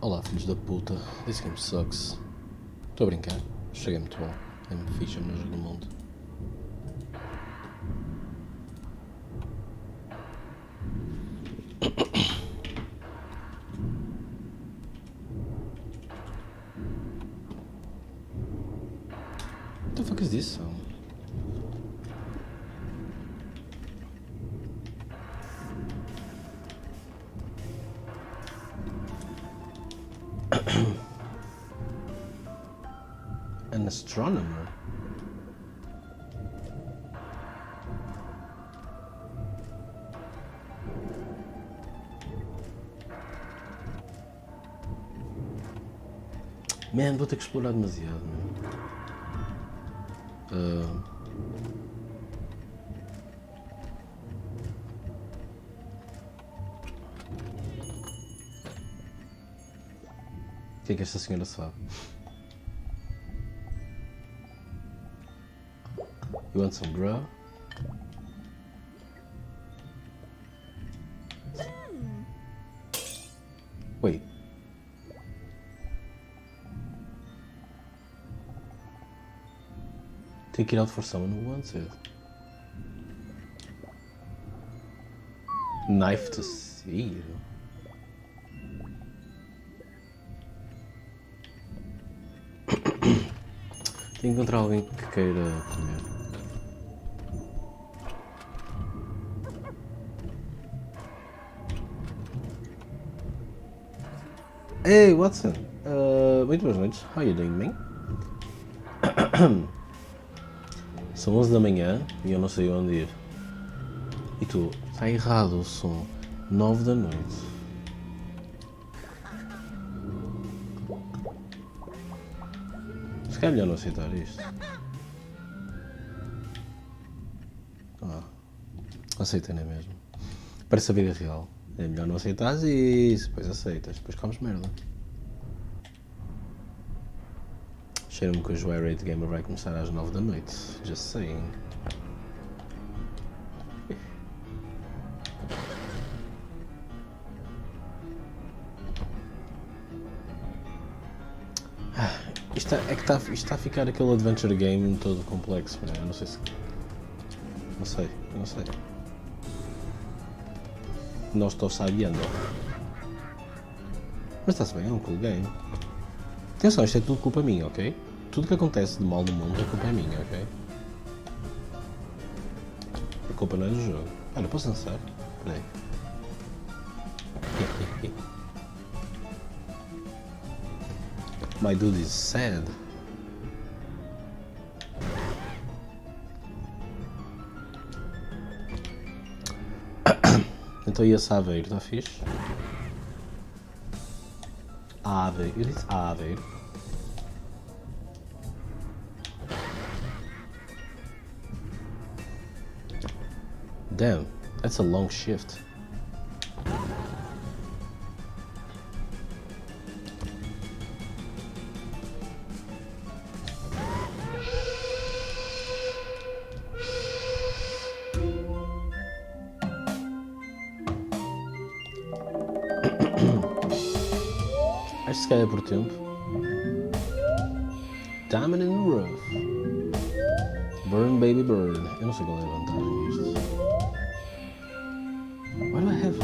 Olá, filhos da puta. This game sucks. Estou a brincar. Cheguei muito bom. É muito fixe, é o melhor jogo do mundo. What the fuck is this song? An astronomer? Man, vou ter que explorar demasiado, man. O que é que esta senhora sabe? You want some grub? Wait. Take it out for someone who wants it. Knife to see. Tenho que encontrar alguém que queira comer. Hey, Watson. Muito boas noites. How are you doing, man? São 11 da manhã e eu não sei onde ir. E tu? Está errado o som. 9 da noite. Se calhar é melhor não aceitar isto. Aceita, não é mesmo? Parece a vida real. É melhor não aceitares isso, depois aceitas, depois comes merda. Cheira-me que o irate gamer vai começar às 9 da noite. Just saying. Isto está a ficar aquele adventure game todo complexo, né? Eu não sei se... Não sei. Não estou sabendo. Mas está-se bem, é um cool game. Atenção, isto é tudo culpa minha, ok? Tudo que acontece de mal no mundo é culpa minha, ok? A culpa não é do jogo. Olha, posso dançar? Peraí. My dude is sad. Então ia a Aveiro, está fixe? Aveiro, eu disse Aveiro. Damn, that's a long shift. Acho que se calhar é por tempo. Diamond in the rough. Burn baby burn. Eu não sei qual é a vantagem disto. Why do I have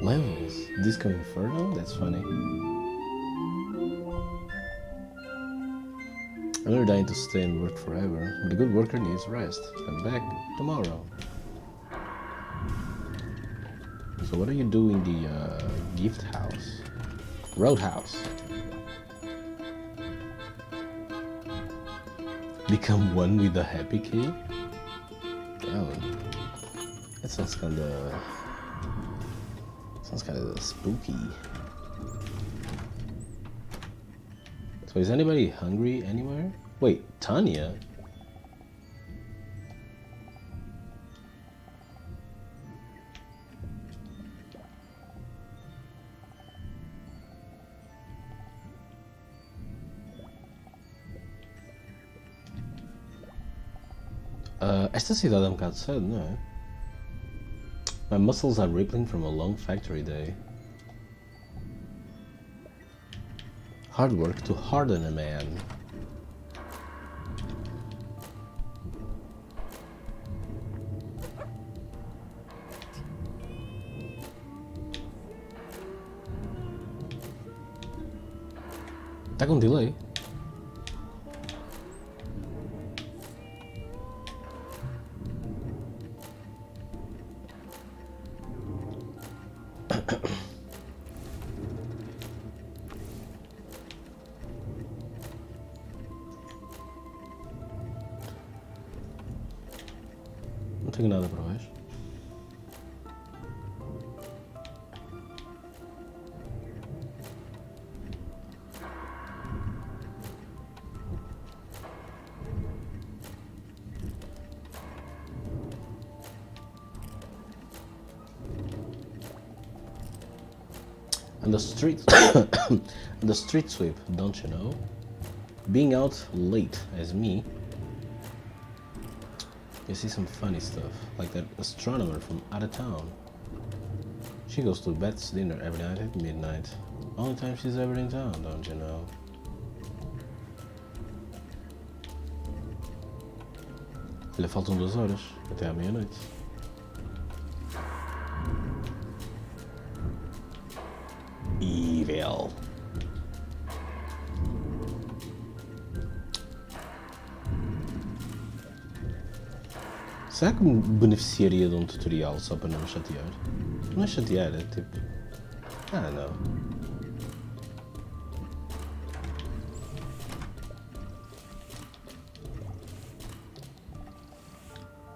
levels? Disco Inferno? That's funny. I'm never dying to stay and work forever, but a good worker needs rest. I'm back tomorrow. So what do you do in the gift house? Roadhouse. Become one with the happy key? Damn. That sounds kinda spooky. So is anybody hungry anywhere? Wait, Tanya? Esta cidade é um bocado cedo, não é? My muscles are rippling from a long factory day. Hard work to harden a man. Tá com delay. Não tenho nada para hoje. And the street and the street sweep, don't you know? Being out late as me, you see some funny stuff, like that astronomer from out of town. She goes to Beth's dinner every night at midnight. Only time she's ever in town, don't you know? Olha, faltam 2 horas até à meia-noite. Evil. Será que me beneficiaria de um tutorial só para não me chatear? Não é chatear, é tipo... Ah, não.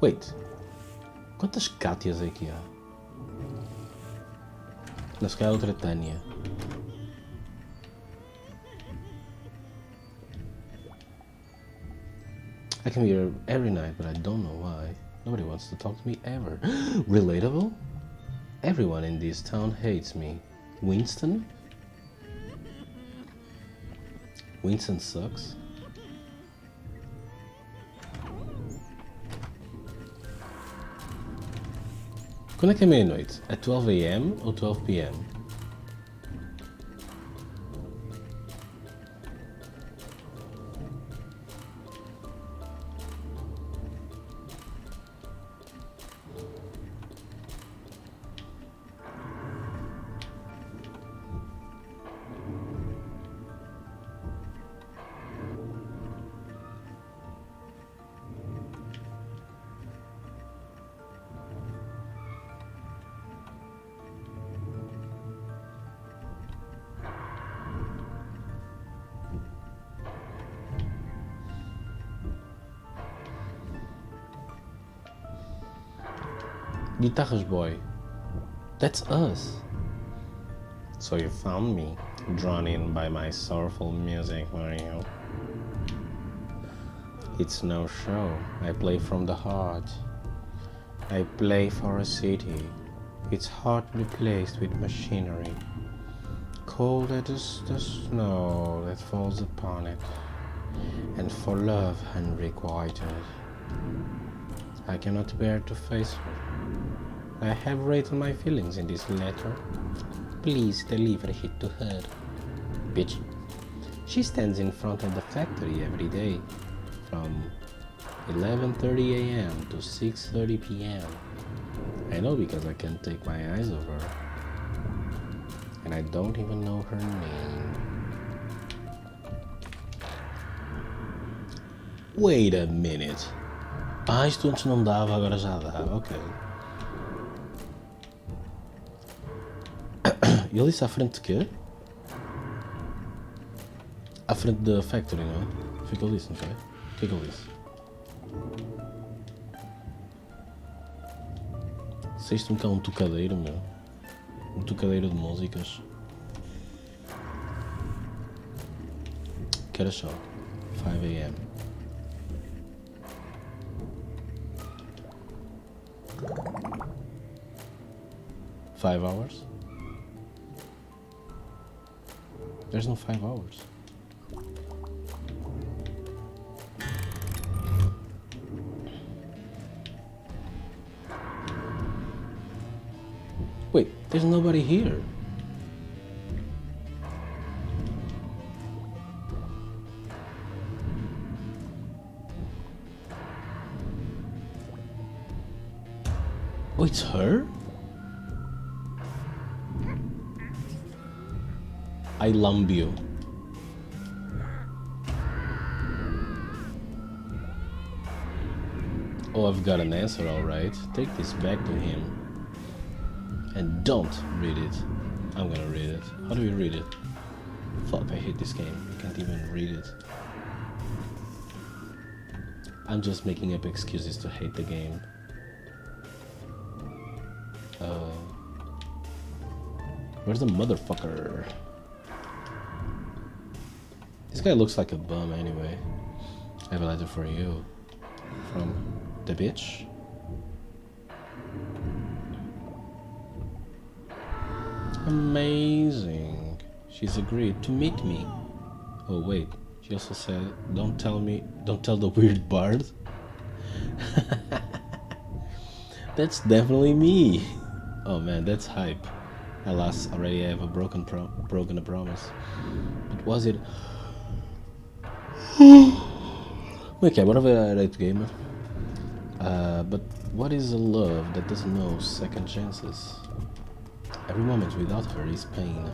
Wait. Quantas Cátias é que há? Não, se calhar outra Tânia. I come here every night, but I don't know why. Nobody wants to talk to me ever. Relatable? Everyone in this town hates me. Winston? Winston sucks? Quando é que é meia-noite? At 12 a.m. ou 12 p.m.? Guitarras boy. That's us. So you found me, drawn in by my soulful music, were you? It's no show. I play from the heart. I play for a city. Its heart replaced with machinery. Cold as the snow that falls upon it. And for love unrequited. I cannot bear to face her. I have written my feelings in this letter. Please deliver it to her. Bitch. She stands in front of the factory every day from 11:30 a.m. to 6:30 p.m. I know because I can't take my eyes off her. And I don't even know her name. Wait a minute. Ah, isto antes não dava, agora já dá. Ok. Ele disse à frente de quê? À frente da factory, não é? Foi o que ele disse, não foi? O que é que ele disse? Se isto me é um tocadeiro, meu. Um tocadeiro de músicas. Que horas são? 5 a.m. Five hours? There's no 5 hours. Wait, there's nobody here. Oh, it's her? I lump you. Oh, I've got an answer, alright. Take this back to him. And don't read it. I'm gonna read it. How do you read it? Fuck, I hate this game. You can't even read it. I'm just making up excuses to hate the game. Where's the motherfucker? This guy looks like a bum anyway. I have a letter for you. From the bitch? Amazing. She's agreed to meet me. Oh wait, she also said, don't tell the weird bard. That's definitely me. Oh man, that's hype. Alas, already I have a broken a promise. But was it? Okay, what of a irate gamer? But what is a love that doesn't know second chances? Every moment without her is pain.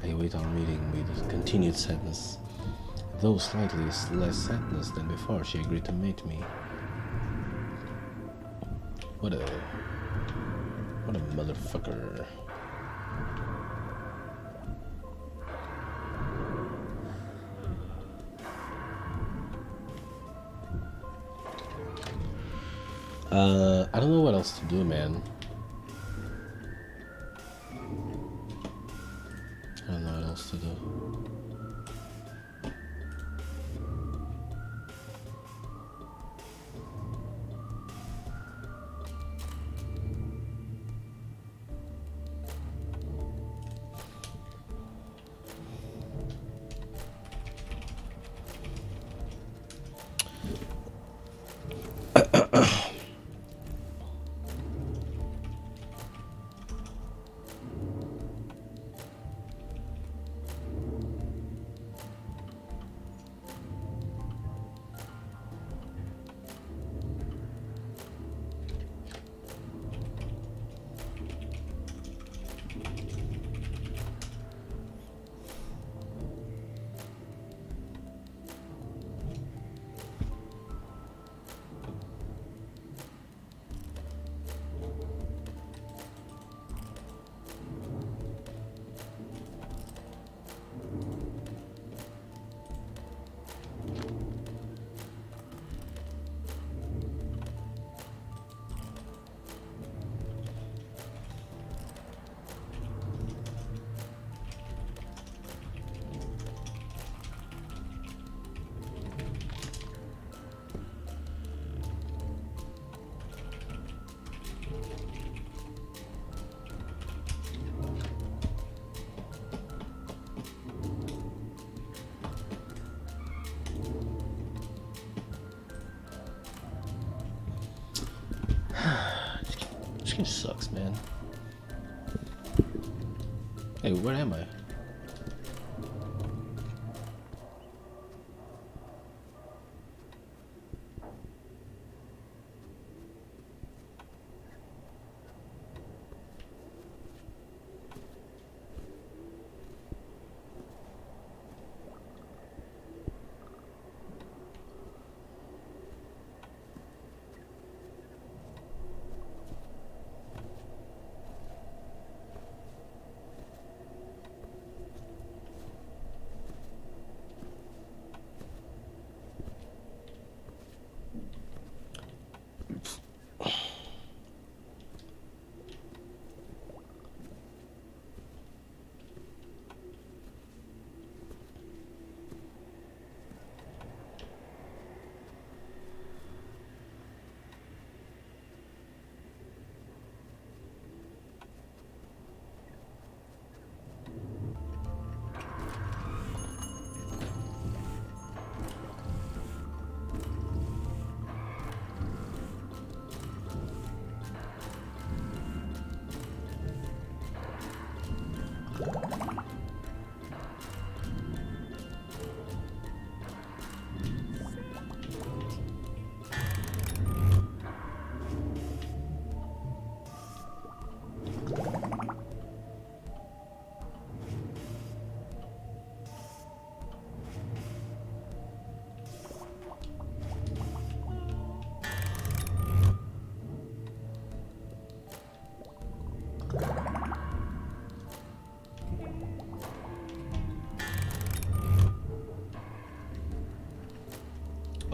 I await our meeting with continued sadness, though slightly less sadness than before she agreed to meet me. What a motherfucker. I don't know what else to do, man. I don't know what else to do. This game sucks, man. Hey, where am I?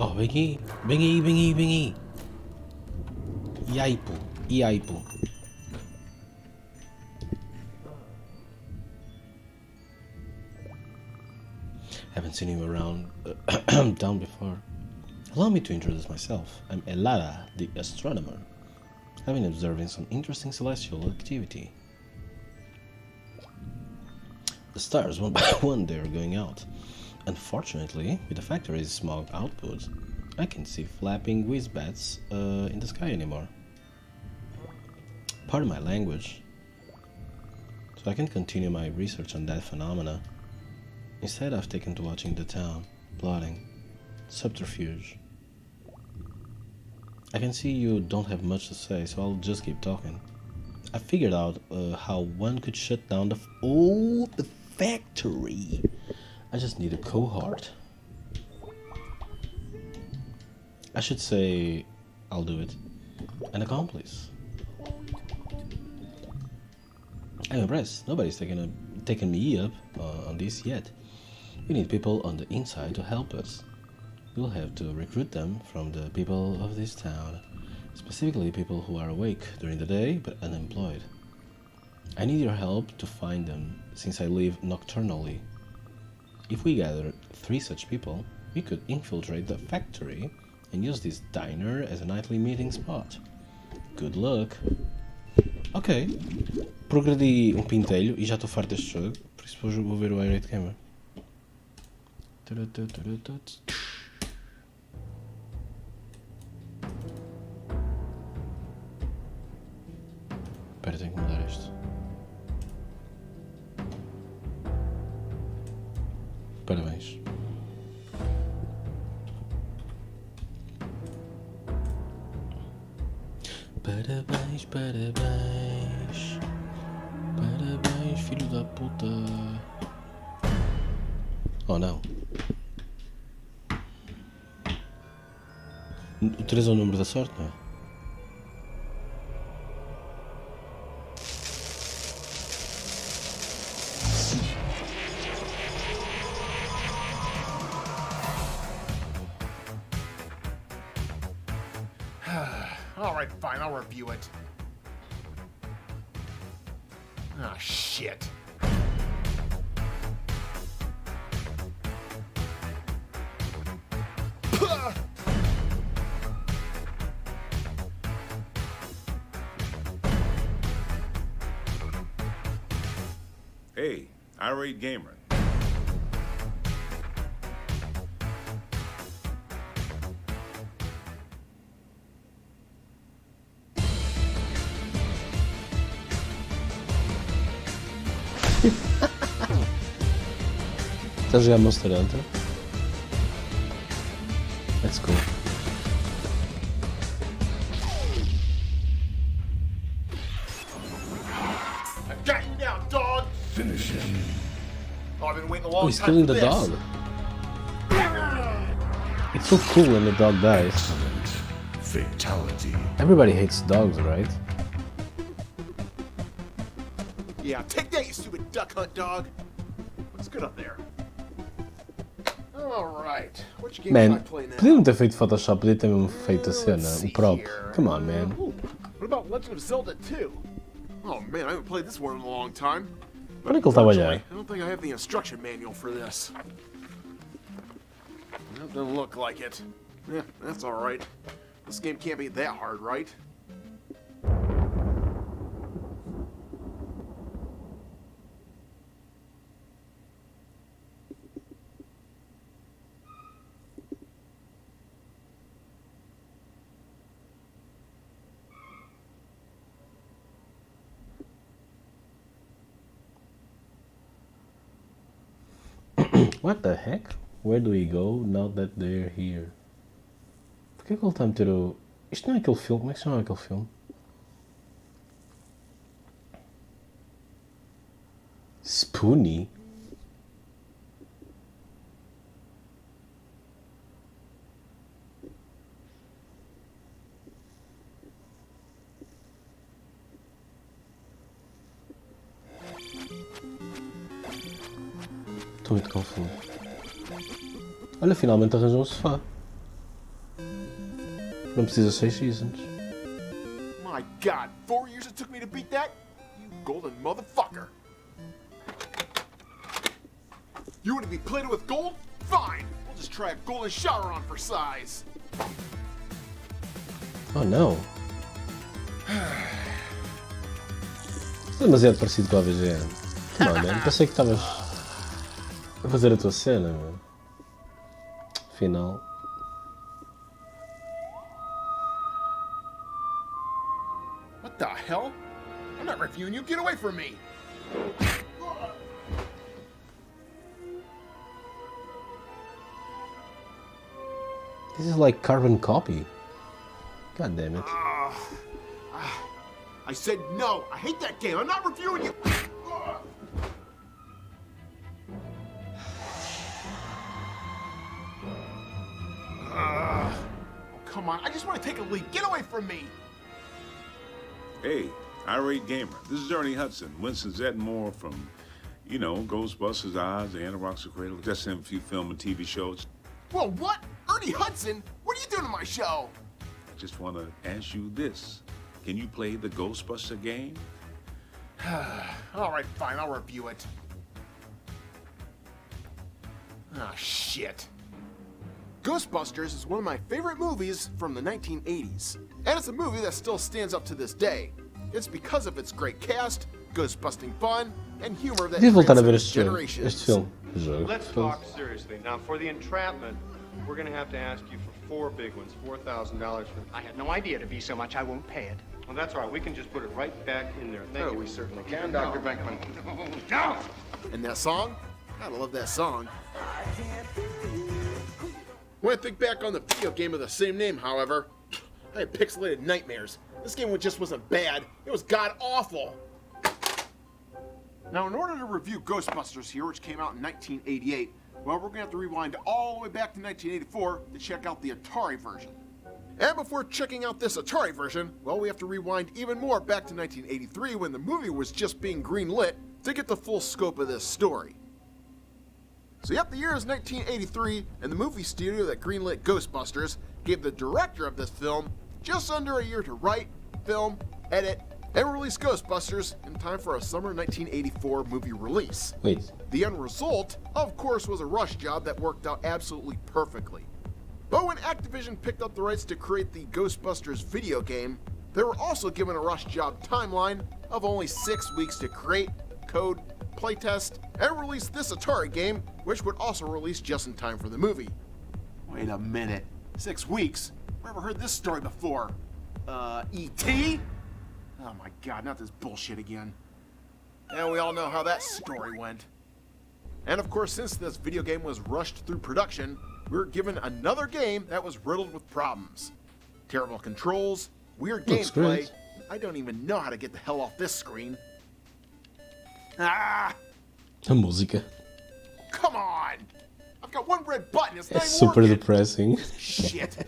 Oh, vem aí, vem aí, vem aí, vem aí. E aí, pô? E aí, pô? Haven't seen him around town before. Allow me to introduce myself. I'm Elara, the astronomer. I've been observing some interesting celestial activity. The stars, one by one, they are going out. Unfortunately, with the factory's smog output, I can't see flapping whiz-bats in the sky anymore. Pardon my language. So I can continue my research on that phenomena. Instead, I've taken to watching the town, plotting, subterfuge. I can see you don't have much to say, so I'll just keep talking. I figured out how one could shut down the factory. I just need a cohort. I should say, I'll do it. An accomplice. I'm impressed. Nobody's taken me up on this yet. We need people on the inside to help us. We'll have to recruit them from the people of this town, specifically people who are awake during the day but unemployed. I need your help to find them, since I live nocturnally. If we gather 3 such people, we could infiltrate the factory and use this diner as a nightly meeting spot. Good luck! Ok, progredi pintelho e já estou farto deste jogo, por isso vou ver o irate gamer. Espera, tenho que mudar isto. Parabéns. Parabéns, parabéns. Parabéns, filho da puta. Oh não. O 3 é o número da sorte, não é? Alright, fine, I'll review it. Ah, shit. Hey, irate gamer. Estás a jogar Monster Hunter? Let's go. I've got you now, dog! Finish him. Oh, I've been waiting a Oh, long he's time killing for the this. dog. It's so cool when the dog dies. Excellent. Fatality. Everybody hates dogs, right? Yeah, take that, you stupid duck hunt dog. What's good up there? Alright, which game should I Man, play now? podiam ter feito Photoshop, podia ter mesmo feito a cena, o prop. Come on, man. Ooh, what about Legend of Zelda 2? Oh man, I haven't played this one in a long time. Onde é que ele estava a olhar? I don't think I have the instruction manual for this. That doesn't look like it. Yeah, that's alright. This game can't be that hard, right? What the heck? Where do we go now that they're here? Porquê que ele está a meter o... Isto não é aquele filme? Como é que se chama aquele filme? Spoonie? Estou muito confuso. Olha, finalmente arranjou um sofá. Não precisa 6 seasons. My God, 4 years it took me to beat that? You golden motherfucker. You want to be plated with gold? Fine. We'll just try a golden shower on for size. Oh não. Isso é demasiado parecido com a VGN. Come on, man. Pensei que estavas a fazer a tua cena, mano. Afinal. What the hell? I'm not reviewing you. Get away from me. This is like carbon copy. God damn it. I said no. I hate that game. I'm not reviewing you. Oh, come on. I just want to take a leak. Get away from me. Hey, irate gamer. This is Ernie Hudson, Winston Zeddemore from, you know, Ghostbusters, Oz, The Anarocks of Cradle, just in a few film and TV shows. Whoa, what? Ernie Hudson? What are you doing to my show? I just want to ask you this. Can you play the Ghostbuster game? All right, fine. I'll review it. Ah, shit. Ghostbusters is one of my favorite movies from the 1980s. And it's a movie that still stands up to this day. It's because of its great cast, ghost-busting fun, and humor that Devo voltar a ver transcends este generations. filme. Jogo. Let's talk seriously. Now, for the entrapment, we're going to have to ask you for 4 big ones, $4,000 for. I had no idea it'd be so much. I won't pay it. Well, that's all right. We can just put it right back in there. Thank you. we certainly can, No. Dr. Beckman. No! And that song? Gotta love that song. When I think back on the video game of the same name, however, I had pixelated nightmares. This game just wasn't bad, it was god-awful. Now, in order to review Ghostbusters here, which came out in 1988, well, we're gonna have to rewind all the way back to 1984 to check out the Atari version. And before checking out this Atari version, well, we have to rewind even more back to 1983 when the movie was just being greenlit to get the full scope of this story. So yep, the year is 1983, and the movie studio that greenlit Ghostbusters gave the director of this film just under a year to write, film, edit, and release Ghostbusters in time for a summer 1984 movie release. Wait. The end result, of course, was a rush job that worked out absolutely perfectly. But when Activision picked up the rights to create the Ghostbusters video game, they were also given a rush job timeline of only 6 weeks to create, code, playtest, and release this Atari game, which would also release just in time for the movie. Wait a minute. 6 weeks? Where have I heard this story before? E.T.? Oh my god, not this bullshit again. And we all know how that story went. And of course, since this video game was rushed through production, we were given another game that was riddled with problems. Terrible controls, weird Looks gameplay. great. I don't even know how to get the hell off this screen. Ah! A música. Come on! I've got one red button, it's É not even super working. depressing. Shit.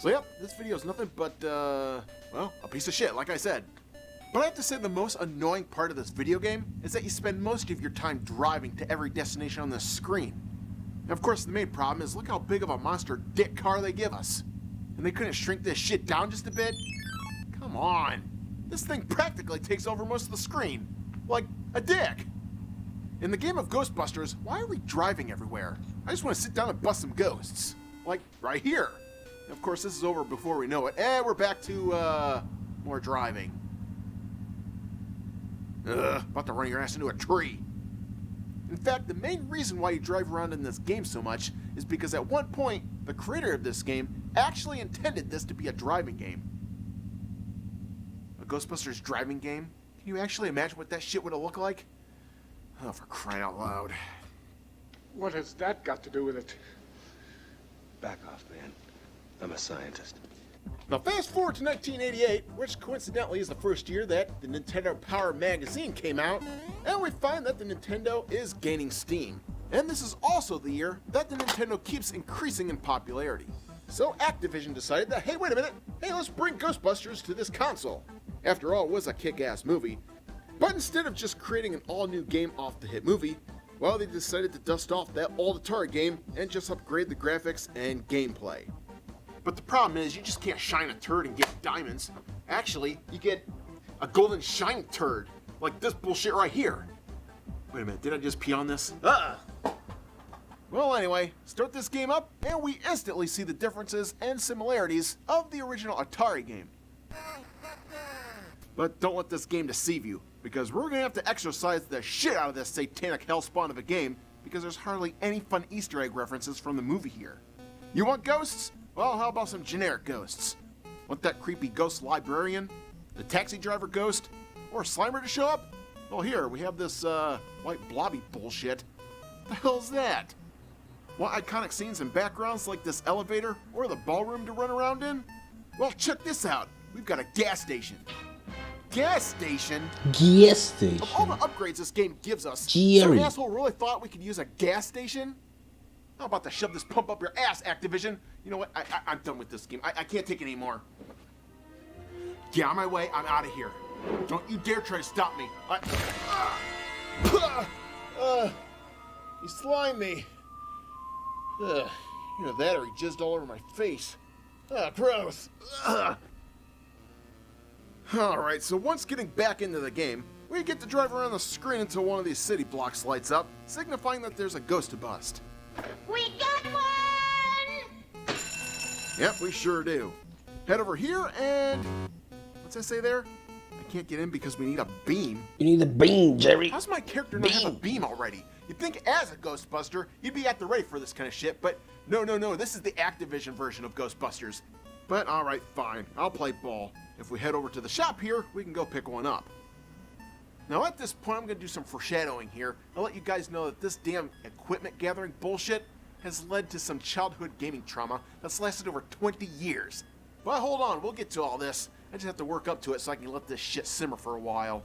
So yep, this video is nothing but, well, a piece of shit, like I said. But I have to say the most annoying part of this video game is that you spend most of your time driving to every destination on the screen. And of course, the main problem is look how big of a monster dick car they give us. And they couldn't shrink this shit down just a bit? Come on. This thing practically takes over most of the screen. Like a dick. In the game of Ghostbusters, why are we driving everywhere? I just want to sit down and bust some ghosts. Like, right here. And of course, this is over before we know it. And we're back to, more driving. About to run your ass into a tree. In fact, the main reason why you drive around in this game so much is because at one point, the creator of this game actually intended this to be a driving game. A Ghostbusters driving game? Can you actually imagine what that shit would have looked like? Oh, for crying out loud. What has that got to do with it? Back off, man. I'm a scientist. Now fast forward to 1988, which coincidentally is the first year that the Nintendo Power magazine came out, and we find that the Nintendo is gaining steam. And this is also the year that the Nintendo keeps increasing in popularity. So Activision decided that, hey, wait a minute, hey, let's bring Ghostbusters to this console. After all, it was a kick-ass movie. But instead of just creating an all-new game off the hit movie, well, they decided to dust off that old Atari game and just upgrade the graphics and gameplay. But the problem is, you just can't shine a turd and get diamonds. Actually, you get a golden shiny turd, like this bullshit right here. Wait a minute, did I just pee on this? Well, anyway, start this game up, and we instantly see the differences and similarities of the original Atari game. But don't let this game deceive you, because we're gonna have to exercise the shit out of this satanic hellspawn of a game, because there's hardly any fun Easter egg references from the movie here. You want ghosts? Well, how about some generic ghosts? Want that creepy ghost librarian? The taxi driver ghost? Or a Slimer to show up? Well, here, we have this, white blobby bullshit. What the hell's that? Want iconic scenes and backgrounds like this elevator or the ballroom to run around in? Well, check this out. We've got a gas station. Gas station? Gas station. Of all the upgrades this game gives us, Jerry. some asshole really thought we could use a gas station? How about to shove this pump up your ass, Activision? You know what? I'm done with this game. I can't take it anymore. Get out of my way. I'm out of here. Don't you dare try to stop me. He slimed me. Either that or he jizzed all over my face. Gross. Alright, so once getting back into the game, we get to drive around the screen until one of these city blocks lights up, signifying that there's a ghost to bust. We got one! Yep, we sure do. Head over here and... what's that say there? I can't get in because we need a beam. You need a beam, Jerry. How's my character not have a beam already? You'd think as a Ghostbuster, you'd be at the ready for this kind of shit, but no, this is the Activision version of Ghostbusters. But alright, fine, I'll play ball. If we head over to the shop here, we can go pick one up. Now at this point, I'm going to do some foreshadowing here. I'll let you guys know that this damn equipment gathering bullshit has led to some childhood gaming trauma that's lasted over 20 years. But hold on, we'll get to all this. I just have to work up to it so I can let this shit simmer for a while.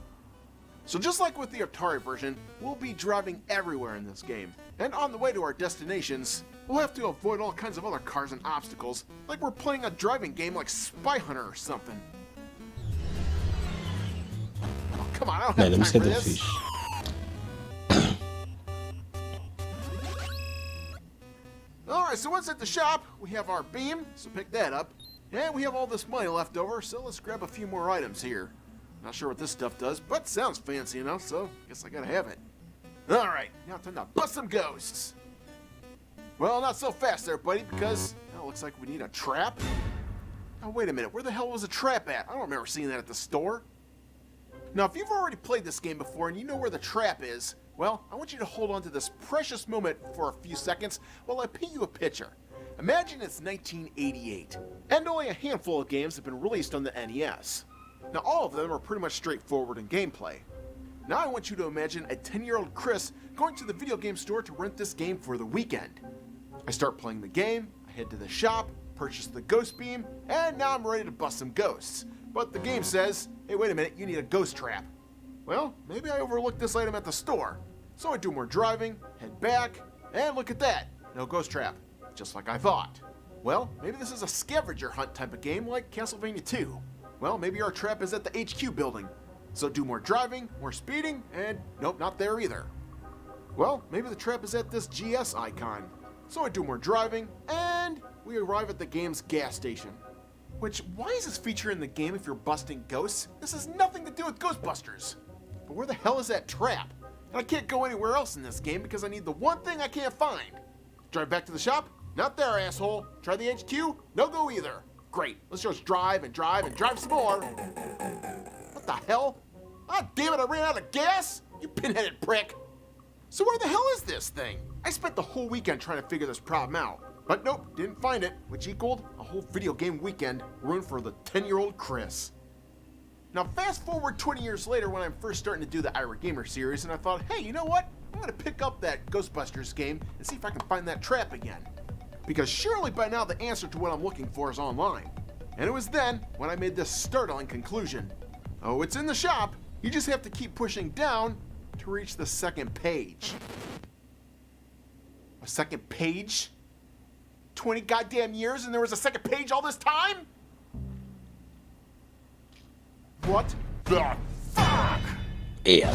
So just like with the Atari version, we'll be driving everywhere in this game. And on the way to our destinations, we'll have to avoid all kinds of other cars and obstacles, like we're playing a driving game like Spy Hunter or something. Oh, come on, I don't have time for this. Alright, so once at the shop, we have our beam, so pick that up. And we have all this money left over, so let's grab a few more items here. Not sure what this stuff does, but sounds fancy enough, so guess I gotta have it. Alright, now time to bust some ghosts. Well, not so fast there, buddy, because now it looks like we need a trap. Oh, wait a minute, where the hell was a trap at? I don't remember seeing that at the store. Now, if you've already played this game before and you know where the trap is, well, I want you to hold on to this precious moment for a few seconds while I paint you a picture. Imagine it's 1988, and only a handful of games have been released on the NES. Now, all of them are pretty much straightforward in gameplay. Now I want you to imagine a 10-year-old Chris going to the video game store to rent this game for the weekend. I start playing the game, I head to the shop, purchase the ghost beam, and now I'm ready to bust some ghosts. But the game says, hey, wait a minute, you need a ghost trap. Well, maybe I overlooked this item at the store. So I do more driving, head back, and look at that, no ghost trap, just like I thought. Well, maybe this is a scavenger hunt type of game like Castlevania 2. Well, maybe our trap is at the HQ building. So do more driving, more speeding, and nope, not there either. Well, maybe the trap is at this GS icon. So I do more driving, and we arrive at the game's gas station. Which, why is this feature in the game if you're busting ghosts? This has nothing to do with Ghostbusters. But where the hell is that trap? And I can't go anywhere else in this game because I need the one thing I can't find. Drive back to the shop? Not there, asshole. Try the HQ? No go either. Great, let's just drive and drive and drive some more. What the hell? Ah, damn it, I ran out of gas? You pinheaded prick. So where the hell is this thing? I spent the whole weekend trying to figure this problem out. But nope, didn't find it, which equaled a whole video game weekend ruined for the 10-year-old Chris. Now fast forward 20 years later when I'm first starting to do the Irate Gamer series, and I thought, hey, you know what? I'm gonna pick up that Ghostbusters game and see if I can find that trap again. Because surely by now the answer to what I'm looking for is online. And it was then when I made this startling conclusion. Oh, it's in the shop. You just have to keep pushing down to reach the second page. A second page? 20 goddamn years and there was a second page all this time? What the fuck? Yeah.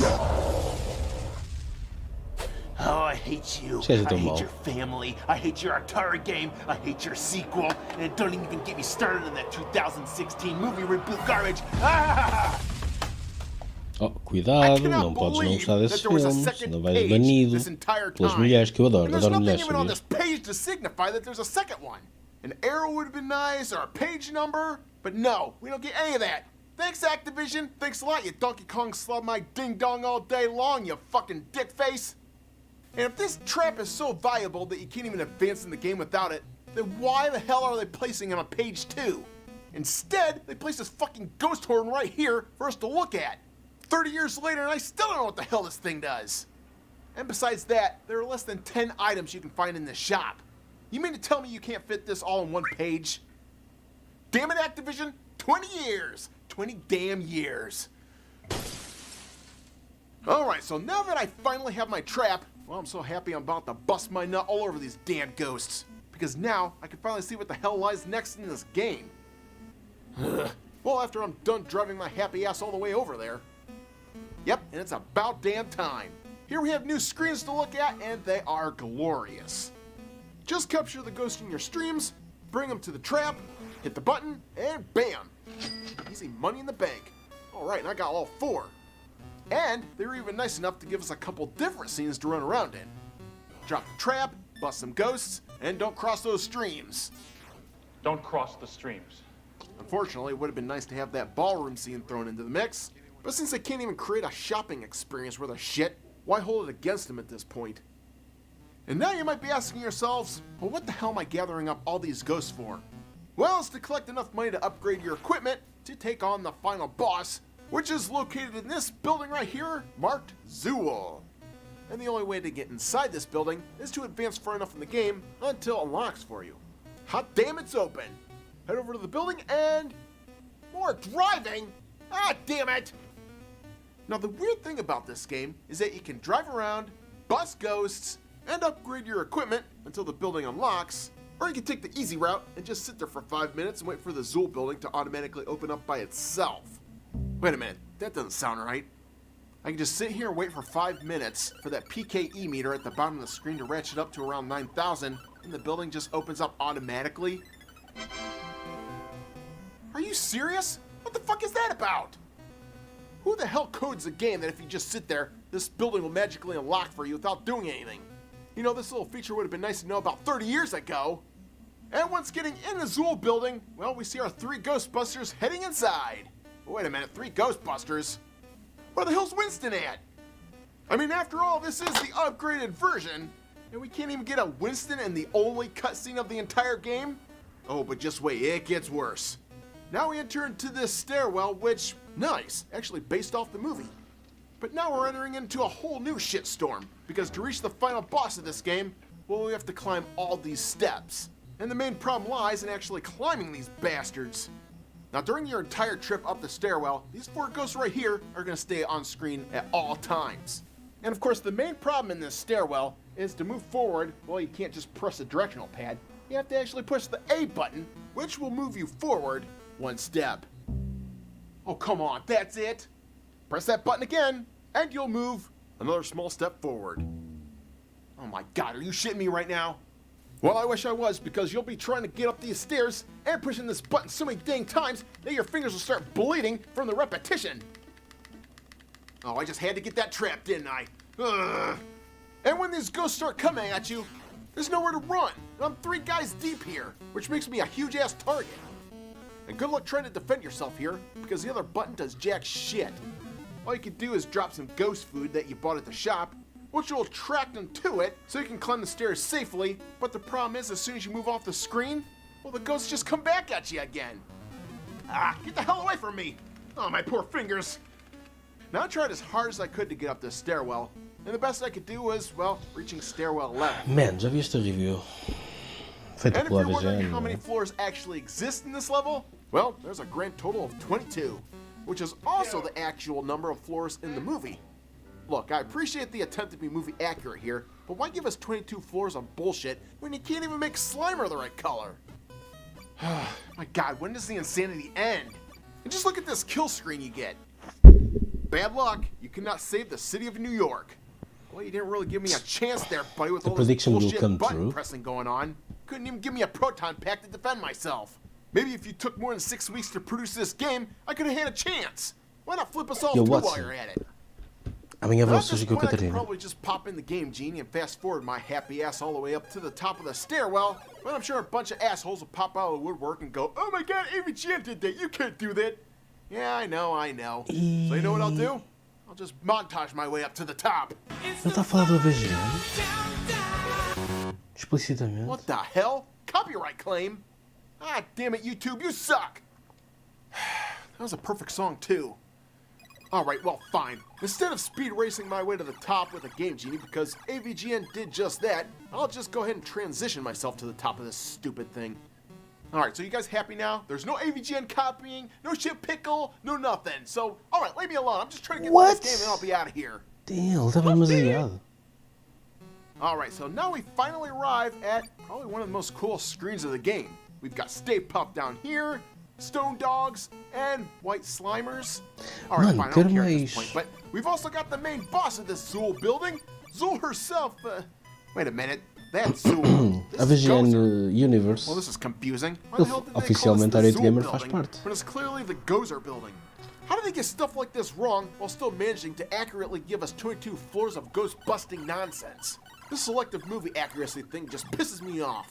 Oh, I hate you. Esquece I teu hate mal. your family. I hate your Atari game. I hate your sequel. And don't even get me started on that 2016 movie reboot garbage. Ah! Oh, I cuidado, cannot não podes não believe gostar that desses there was a filmes, second senão vais page banido this entire pelas time. mulheres, que eu adoro, And there's adoro nothing mulheres, even on sabias? this page to signify that there's a second one. An arrow would have been nice, or a page number, but no, we don't get any of that. Thanks, Activision. Thanks a lot, you Donkey Kong slug my ding-dong all day long, you fucking dick face. And if this trap is so valuable that you can't even advance in the game without it, then why the hell are they placing it on page 2? Instead, they place this fucking ghost horn right here for us to look at. 30 years later, and I still don't know what the hell this thing does. And besides that, there are less than 10 items you can find in this shop. You mean to tell me you can't fit this all in one page? Damn it, Activision! 20 years! 20 damn years. Alright, so now that I finally have my trap, well, I'm so happy I'm about to bust my nut all over these damn ghosts. Because now, I can finally see what the hell lies next in this game. Well, after I'm done driving my happy ass all the way over there. Yep, and it's about damn time. Here we have new screens to look at, and they are glorious. Just capture the ghost in your streams, bring them to the trap, hit the button, and bam! Easy money in the bank. Alright, and I got all 4. And they were even nice enough to give us a couple different scenes to run around in. Drop the trap, bust some ghosts, and don't cross those streams. Don't cross the streams. Unfortunately, it would have been nice to have that ballroom scene thrown into the mix, but since they can't even create a shopping experience worth a shit, why hold it against them at this point? And now you might be asking yourselves, well, what the hell am I gathering up all these ghosts for? Well, it's to collect enough money to upgrade your equipment to take on the final boss, which is located in this building right here, marked Zool. And the only way to get inside this building is to advance far enough in the game until it unlocks for you. Hot damn, it's open! Head over to the building and... more driving? Ah, damn it! Now, the weird thing about this game is that you can drive around, bust ghosts, and upgrade your equipment until the building unlocks, or you can take the easy route and just sit there for 5 minutes and wait for the Zool building to automatically open up by itself. Wait a minute, that doesn't sound right. I can just sit here and wait for 5 minutes for that PKE meter at the bottom of the screen to ratchet up to around 9,000, and the building just opens up automatically? Are you serious? What the fuck is that about? Who the hell codes a game that if you just sit there, this building will magically unlock for you without doing anything? You know, this little feature would have been nice to know about 30 years ago. And once getting in the Zool building, well, we see our 3 Ghostbusters heading inside. Wait a minute, 3 Ghostbusters? Where the hell's Winston at? I mean, after all, this is the upgraded version, and we can't even get a Winston in the only cutscene of the entire game? Oh, but just wait, it gets worse. Now we enter into this stairwell, which, nice, actually based off the movie. But now we're entering into a whole new shitstorm, because to reach the final boss of this game, well, we have to climb all these steps. And the main problem lies in actually climbing these bastards. Now, during your entire trip up the stairwell, these 4 ghosts right here are going to stay on screen at all times. And of course, the main problem in this stairwell is to move forward, well, you can't just press the directional pad. You have to actually push the A button, which will move you forward 1 step. Oh, come on, that's it. Press that button again, and you'll move another small step forward. Oh my god, are you shitting me right now? Well, I wish I was, because you'll be trying to get up these stairs and pushing this button so many dang times that your fingers will start bleeding from the repetition. Oh, I just had to get that trap, didn't I? Ugh. And when these ghosts start coming at you, there's nowhere to run. And I'm 3 guys deep here, which makes me a huge-ass target. And good luck trying to defend yourself here, because the other button does jack shit. All you can do is drop some ghost food that you bought at the shop, which will attract them to it, so you can climb the stairs safely. But the problem is, as soon as you move off the screen, well, the ghosts just come back at you again. Ah, get the hell away from me! Oh, my poor fingers. Now I tried as hard as I could to get up this stairwell, and the best I could do was, well, reaching stairwell 11. Man, já viste a review? Feita And if pela you're wondering VGN, how não many é? floors actually exist in this level, well, there's a grand total of 22, which is also the actual number of floors in the movie. Look, I appreciate the attempt to be movie accurate here, but why give us 22 floors of bullshit when you can't even make Slimer the right color? My god, when does the insanity end? And just look at this kill screen you get. Bad luck, you cannot save the city of New York. Well, you didn't really give me a chance there, buddy, with The all this prediction will bullshit come button true. pressing going on. Couldn't even give me a proton pack to defend myself. Maybe if you took more than 6 weeks to produce this game, I could have had a chance. Why not flip us all Yo, through Watson. while you're at it? A minha Now, voz at this hoje com a point, I could Catarina. probably just pop in the Game Genie and fast forward my happy ass all the way up to the top of the stairwell, but I'm sure a bunch of assholes will pop out of the woodwork and go, "Oh my god, AVGN did that, you can't do that." Yeah, I know. So you know what I'll do? I'll just montage my way up to the top. Ele está a falar do AVGN? Explicitamente. What the hell? Copyright claim? Ah, damn it, YouTube, you suck! That was a perfect song, too. Alright, well, fine. Instead of speed racing my way to the top with a Game Genie, because AVGN did just that, I'll just go ahead and transition myself to the top of this stupid thing. Alright, so you guys happy now? There's no AVGN copying, no shit pickle, no nothing. So, alright, leave me alone. I'm just trying to get through this game and I'll be out of here. Damn, ele estava demasiado. Alright, so now we finally arrive at probably one of the most cool screens of the game. We've got Stay Puft down here, Stone Dogs, and White Slimers. Alright, Mano, fine, I don't care at quero this mais. point. But we've also got the main boss of this Zool building, Zool herself. Wait a minute, that's Zool. This is AVGN Gozer. Universe. Well, this is confusing. Why the hell did they call this Oficialmente the Irate Zool Gamer faz building parte. when it's clearly the Gozer building? How do they get stuff like this wrong while still managing to accurately give us 22 floors of ghost-busting nonsense? This selective movie accuracy thing just pisses me off.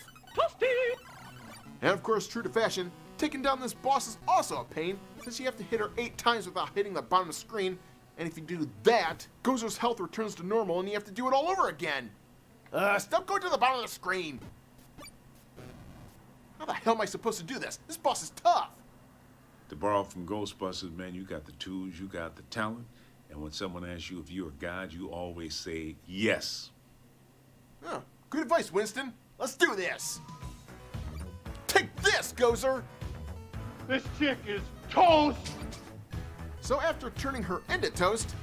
And of course, true to fashion, taking down this boss is also a pain, since you have to hit her 8 times without hitting the bottom of the screen, and if you do that, Gozer's health returns to normal and you have to do it all over again. Stop going to the bottom of the screen! How the hell am I supposed to do this? This boss is tough! To borrow from Ghostbusters, man, you got the tools, you got the talent, and when someone asks you if you're a god, you always say yes. Oh, good advice, Winston. Let's do this! Take this, Gozer! This chick is toast! So after turning her into toast,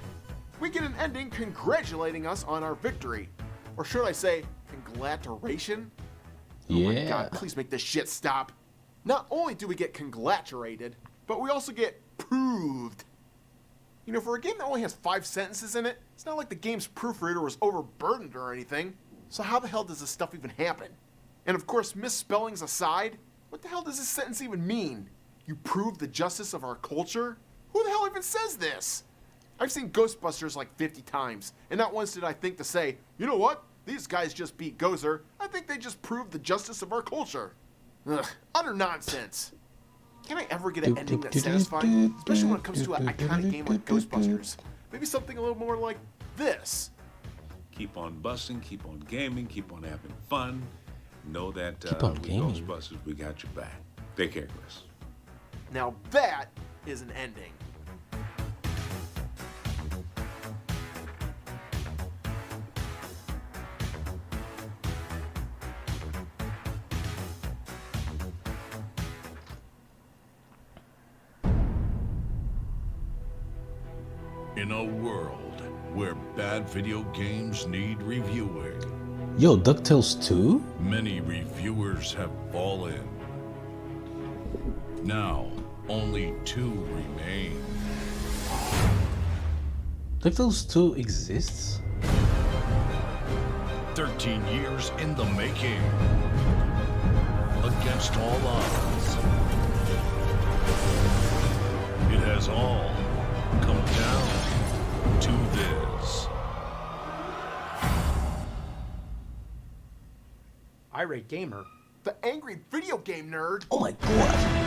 we get an ending congratulating us on our victory. Or should I say, congratulation? Oh my Yeah. god, please make this shit stop. Not only do we get congratulated, but we also get proved. You know, for a game that only has 5 sentences in it, it's not like the game's proofreader was overburdened or anything. So how the hell does this stuff even happen? And of course, misspellings aside, what the hell does this sentence even mean? You prove the justice of our culture? Who the hell even says this? I've seen Ghostbusters like 50 times, and not once did I think to say, you know what? These guys just beat Gozer. I think they just proved the justice of our culture. Ugh, utter nonsense. Can I ever get an ending that's satisfying? Especially when it comes to an iconic game like Ghostbusters. Maybe something a little more like this. Keep on busting, keep on gaming, keep on having fun. Know that Keep on with gaming. Ghostbusters, we got your back. Take care, Chris. Now that is an ending. In a world where bad video games need reviewing, Yo, DuckTales 2? many reviewers have fallen. Now, only 2 remain. DuckTales 2 exists? 13 years in the making. Against all odds. It has all come down to this. Irate Gamer. The angry video game nerd. Oh my god.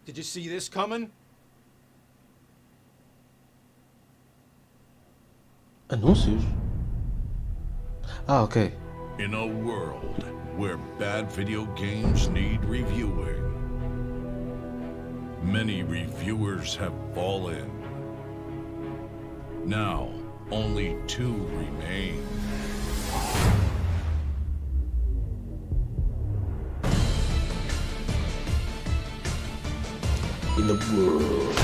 Did you see this coming? Anúncios? Ah, ok. In a world where bad video games need reviewing, many reviewers have fallen. Now, only 2 remain. In the world.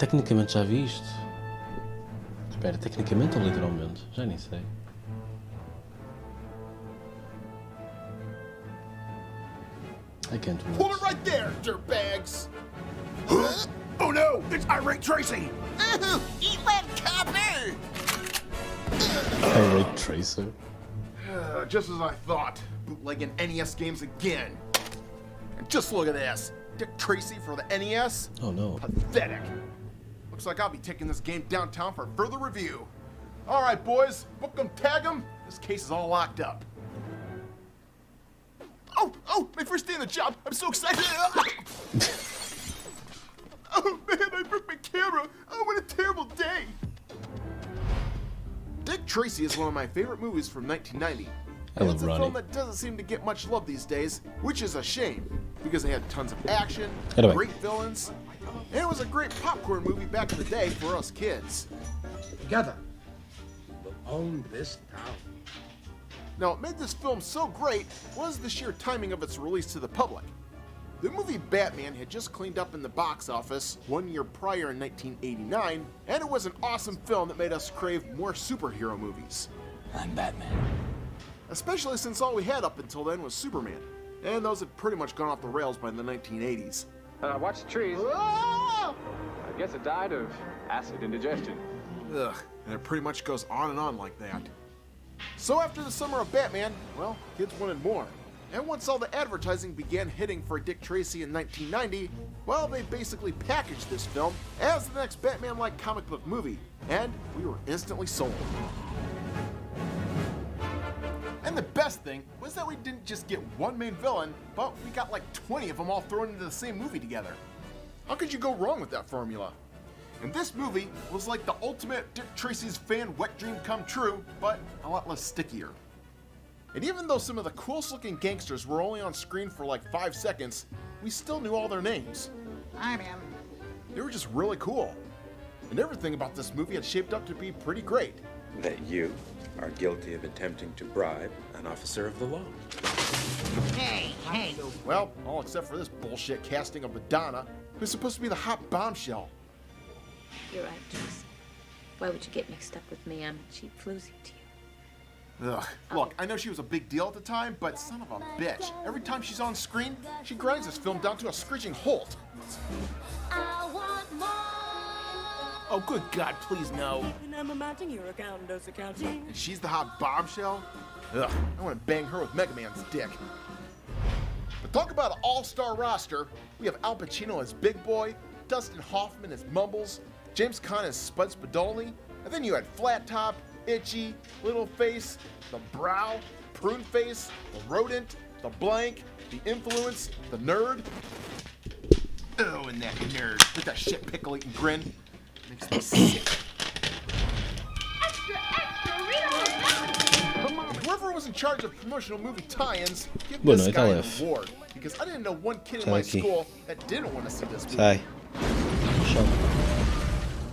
tecnicamente já vi isto. Espera, tecnicamente ou literalmente? Já nem sei. I can't Hold remember. it right there, dirtbags! Oh no! It's Irate Tracy! Eat that copper! Irate Tracer. Just as I thought, bootlegging NES games again. And just look at this, Dick Tracy for the NES? Oh no. Pathetic. Looks like I'll be taking this game downtown for further review. All right, boys, book 'em, tag 'em. This case is all locked up. Oh, my first day on the job. I'm so excited. Oh man, I broke my camera. Oh, what a terrible day. Dick Tracy is one of my favorite movies from 1990. I love It's a Ronnie. film that doesn't seem to get much love these days, which is a shame, because they had tons of action, Anyway. great villains, and it was a great popcorn movie back in the day for us kids. Together, we'll own this town. Now, what made this film so great was the sheer timing of its release to the public. The movie Batman had just cleaned up in the box office 1 year prior in 1989, and it was an awesome film that made us crave more superhero movies. I'm Batman. Especially since all we had up until then was Superman, and those had pretty much gone off the rails by the 1980s. Watch the trees. Ah! I guess it died of acid indigestion. Ugh, and it pretty much goes on and on like that. So after the summer of Batman, well, kids wanted more. And once all the advertising began hitting for Dick Tracy in 1990, well, they basically packaged this film as the next Batman-like comic book movie, and we were instantly sold. And the best thing was that we didn't just get one main villain, but we got like 20 of them all thrown into the same movie together. How could you go wrong with that formula? And this movie was like the ultimate Dick Tracy's fan wet dream come true, but a lot less stickier. And even though some of the coolest looking gangsters were only on screen for like 5 seconds, we still knew all their names. I'm him. They were just really cool. And everything about this movie had shaped up to be pretty great. That you are guilty of attempting to bribe an officer of the law. Hey. Well, all except for this bullshit casting of Madonna, who's supposed to be the hot bombshell. You're right, Tracy. Why would you get mixed up with me? I'm a cheap floozy to you. Ugh. Look, I know she was a big deal at the time, but son of a bitch. Every time she's on screen, she grinds this film down to a screeching halt. Oh, good God, please no. And she's the hot bombshell? Ugh, I want to bang her with Mega Man's dick. But talk about an all-star roster. We have Al Pacino as Big Boy, Dustin Hoffman as Mumbles, James Caan as Spud Spadolini, and then you had Flat Top, Itchy, Little Face, the Brow, Prune Face, the Rodent, the Blank, the Influence, the Nerd. Oh, and that nerd with that shit pickle-eating grin. Makes me sick. Whoever was in charge of promotional movie tie-ins, give Bueno, this está guy an left. award. Because I didn't know one kid in Sai my aqui. school that didn't want to see this movie. Sai. Chão.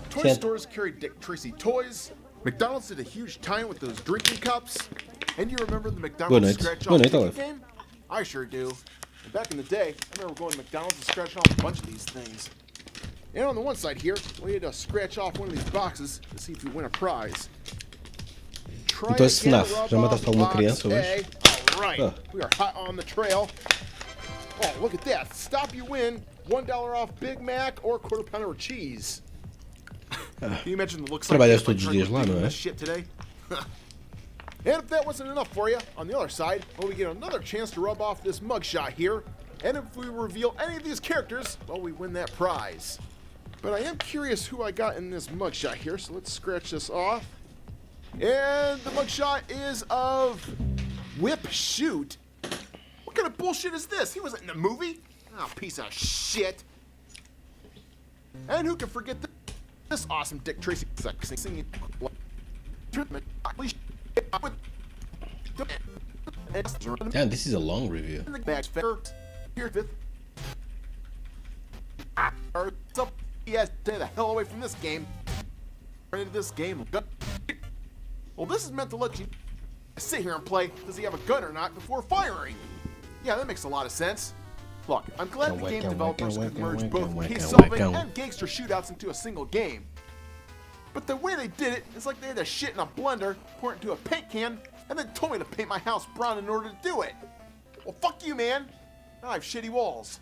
Toy Senta. stores carried Dick Tracy toys. McDonald's did a huge tie-in with those drinking cups. And you remember the Boa McDonald's noite. scratch-off Boa noite, ticket Aleph. game? I sure do. And back in the day, I remember going to McDonald's and scratching off a bunch of these things. And on the one side here, we had to scratch off one of these boxes to see if you win a prize. Try Então esse again, FNAF, rub já mataste off alguma box criança hoje? A. All right, Ah. we are hot on the trail. Oh, look at that. Stop, you win. $1 off Big Mac or quarter pounder of cheese. Can you imagine the looks Trabalhas like todos os dias lá, não é? this shit today? And if that wasn't enough for you, on the other side, well, we get another chance to rub off this mugshot here. And if we reveal any of these characters, well, we win that prize. But I am curious who I got in this mugshot here, so let's scratch this off. And the mugshot is of Whip Shoot. What kind of bullshit is this? He wasn't in the movie. Oh, piece of shit. And who can forget this awesome Dick Tracy singing treatment? Damn, this is a long review. In the bags fair. Here, fifth. Or up, yes, stay the hell away from this game. Into this game. Well, this is meant to let you sit here and play. Does he have a gun or not before firing? Yeah, that makes a lot of sense. Look, I'm glad the game developers could merge both case whack, solving and gangster shootouts into a single game. But the way they did it is like they had to shit in a blender, pour it into a paint can, and then told me to paint my house brown in order to do it. Well, fuck you, man. Now I have shitty walls.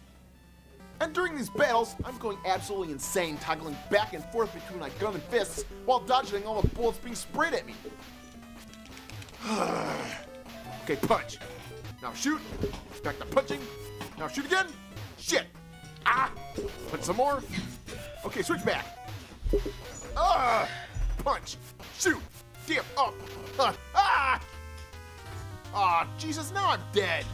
And during these battles, I'm going absolutely insane, toggling back and forth between my gun and fists while dodging all the bullets being sprayed at me. Okay, punch. Now shoot. Back to punching. Now shoot again. Shit. Ah. Punch some more. Okay, switch back. Punch. Shoot. Damn. Up. Jesus, now I'm dead.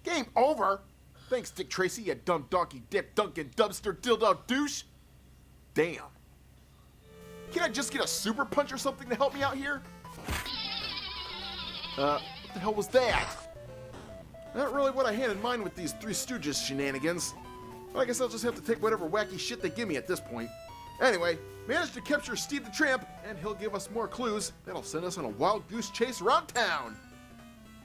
Game over. Thanks, Dick Tracy, you dumb donkey, dip, Duncan, dumpster, dildo, douche. Damn. Can I just get a super punch or something to help me out here? What the hell was that? Not really what I had in mind with these Three Stooges shenanigans. But I guess I'll just have to take whatever wacky shit they give me at this point. Anyway, managed to capture Steve the Tramp, and he'll give us more clues that'll send us on a wild goose chase around town.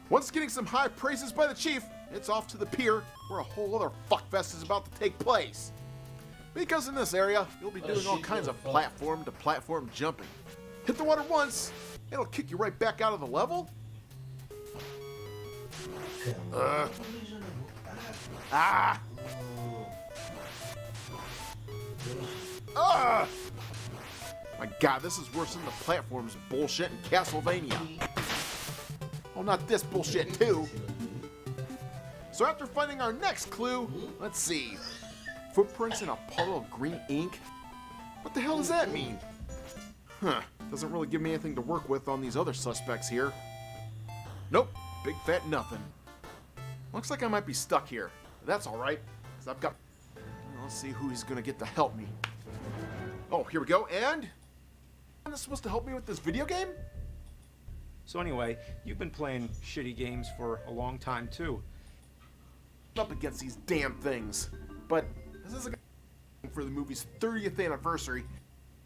Once getting some high praises by the chief, it's off to the pier, where a whole other fuckfest is about to take place. Because in this area, you'll be doing all kinds of platform-to-platform jumping. Hit the water once, it'll kick you right back out of the level? My god, this is worse than the platforms bullshit in Castlevania. Oh, not this bullshit too. So after finding our next clue, let's see. Footprints in a puddle of green ink? What the hell does that mean? Doesn't really give me anything to work with on these other suspects here. Nope, big fat nothing. Looks like I might be stuck here. But that's alright, because I've got... Let's see who he's gonna get to help me. Oh, here we go, and... Is supposed to help me with this video game? So anyway, you've been playing shitty games for a long time too. Up against these damn things. But this is a for the movie's 30th anniversary.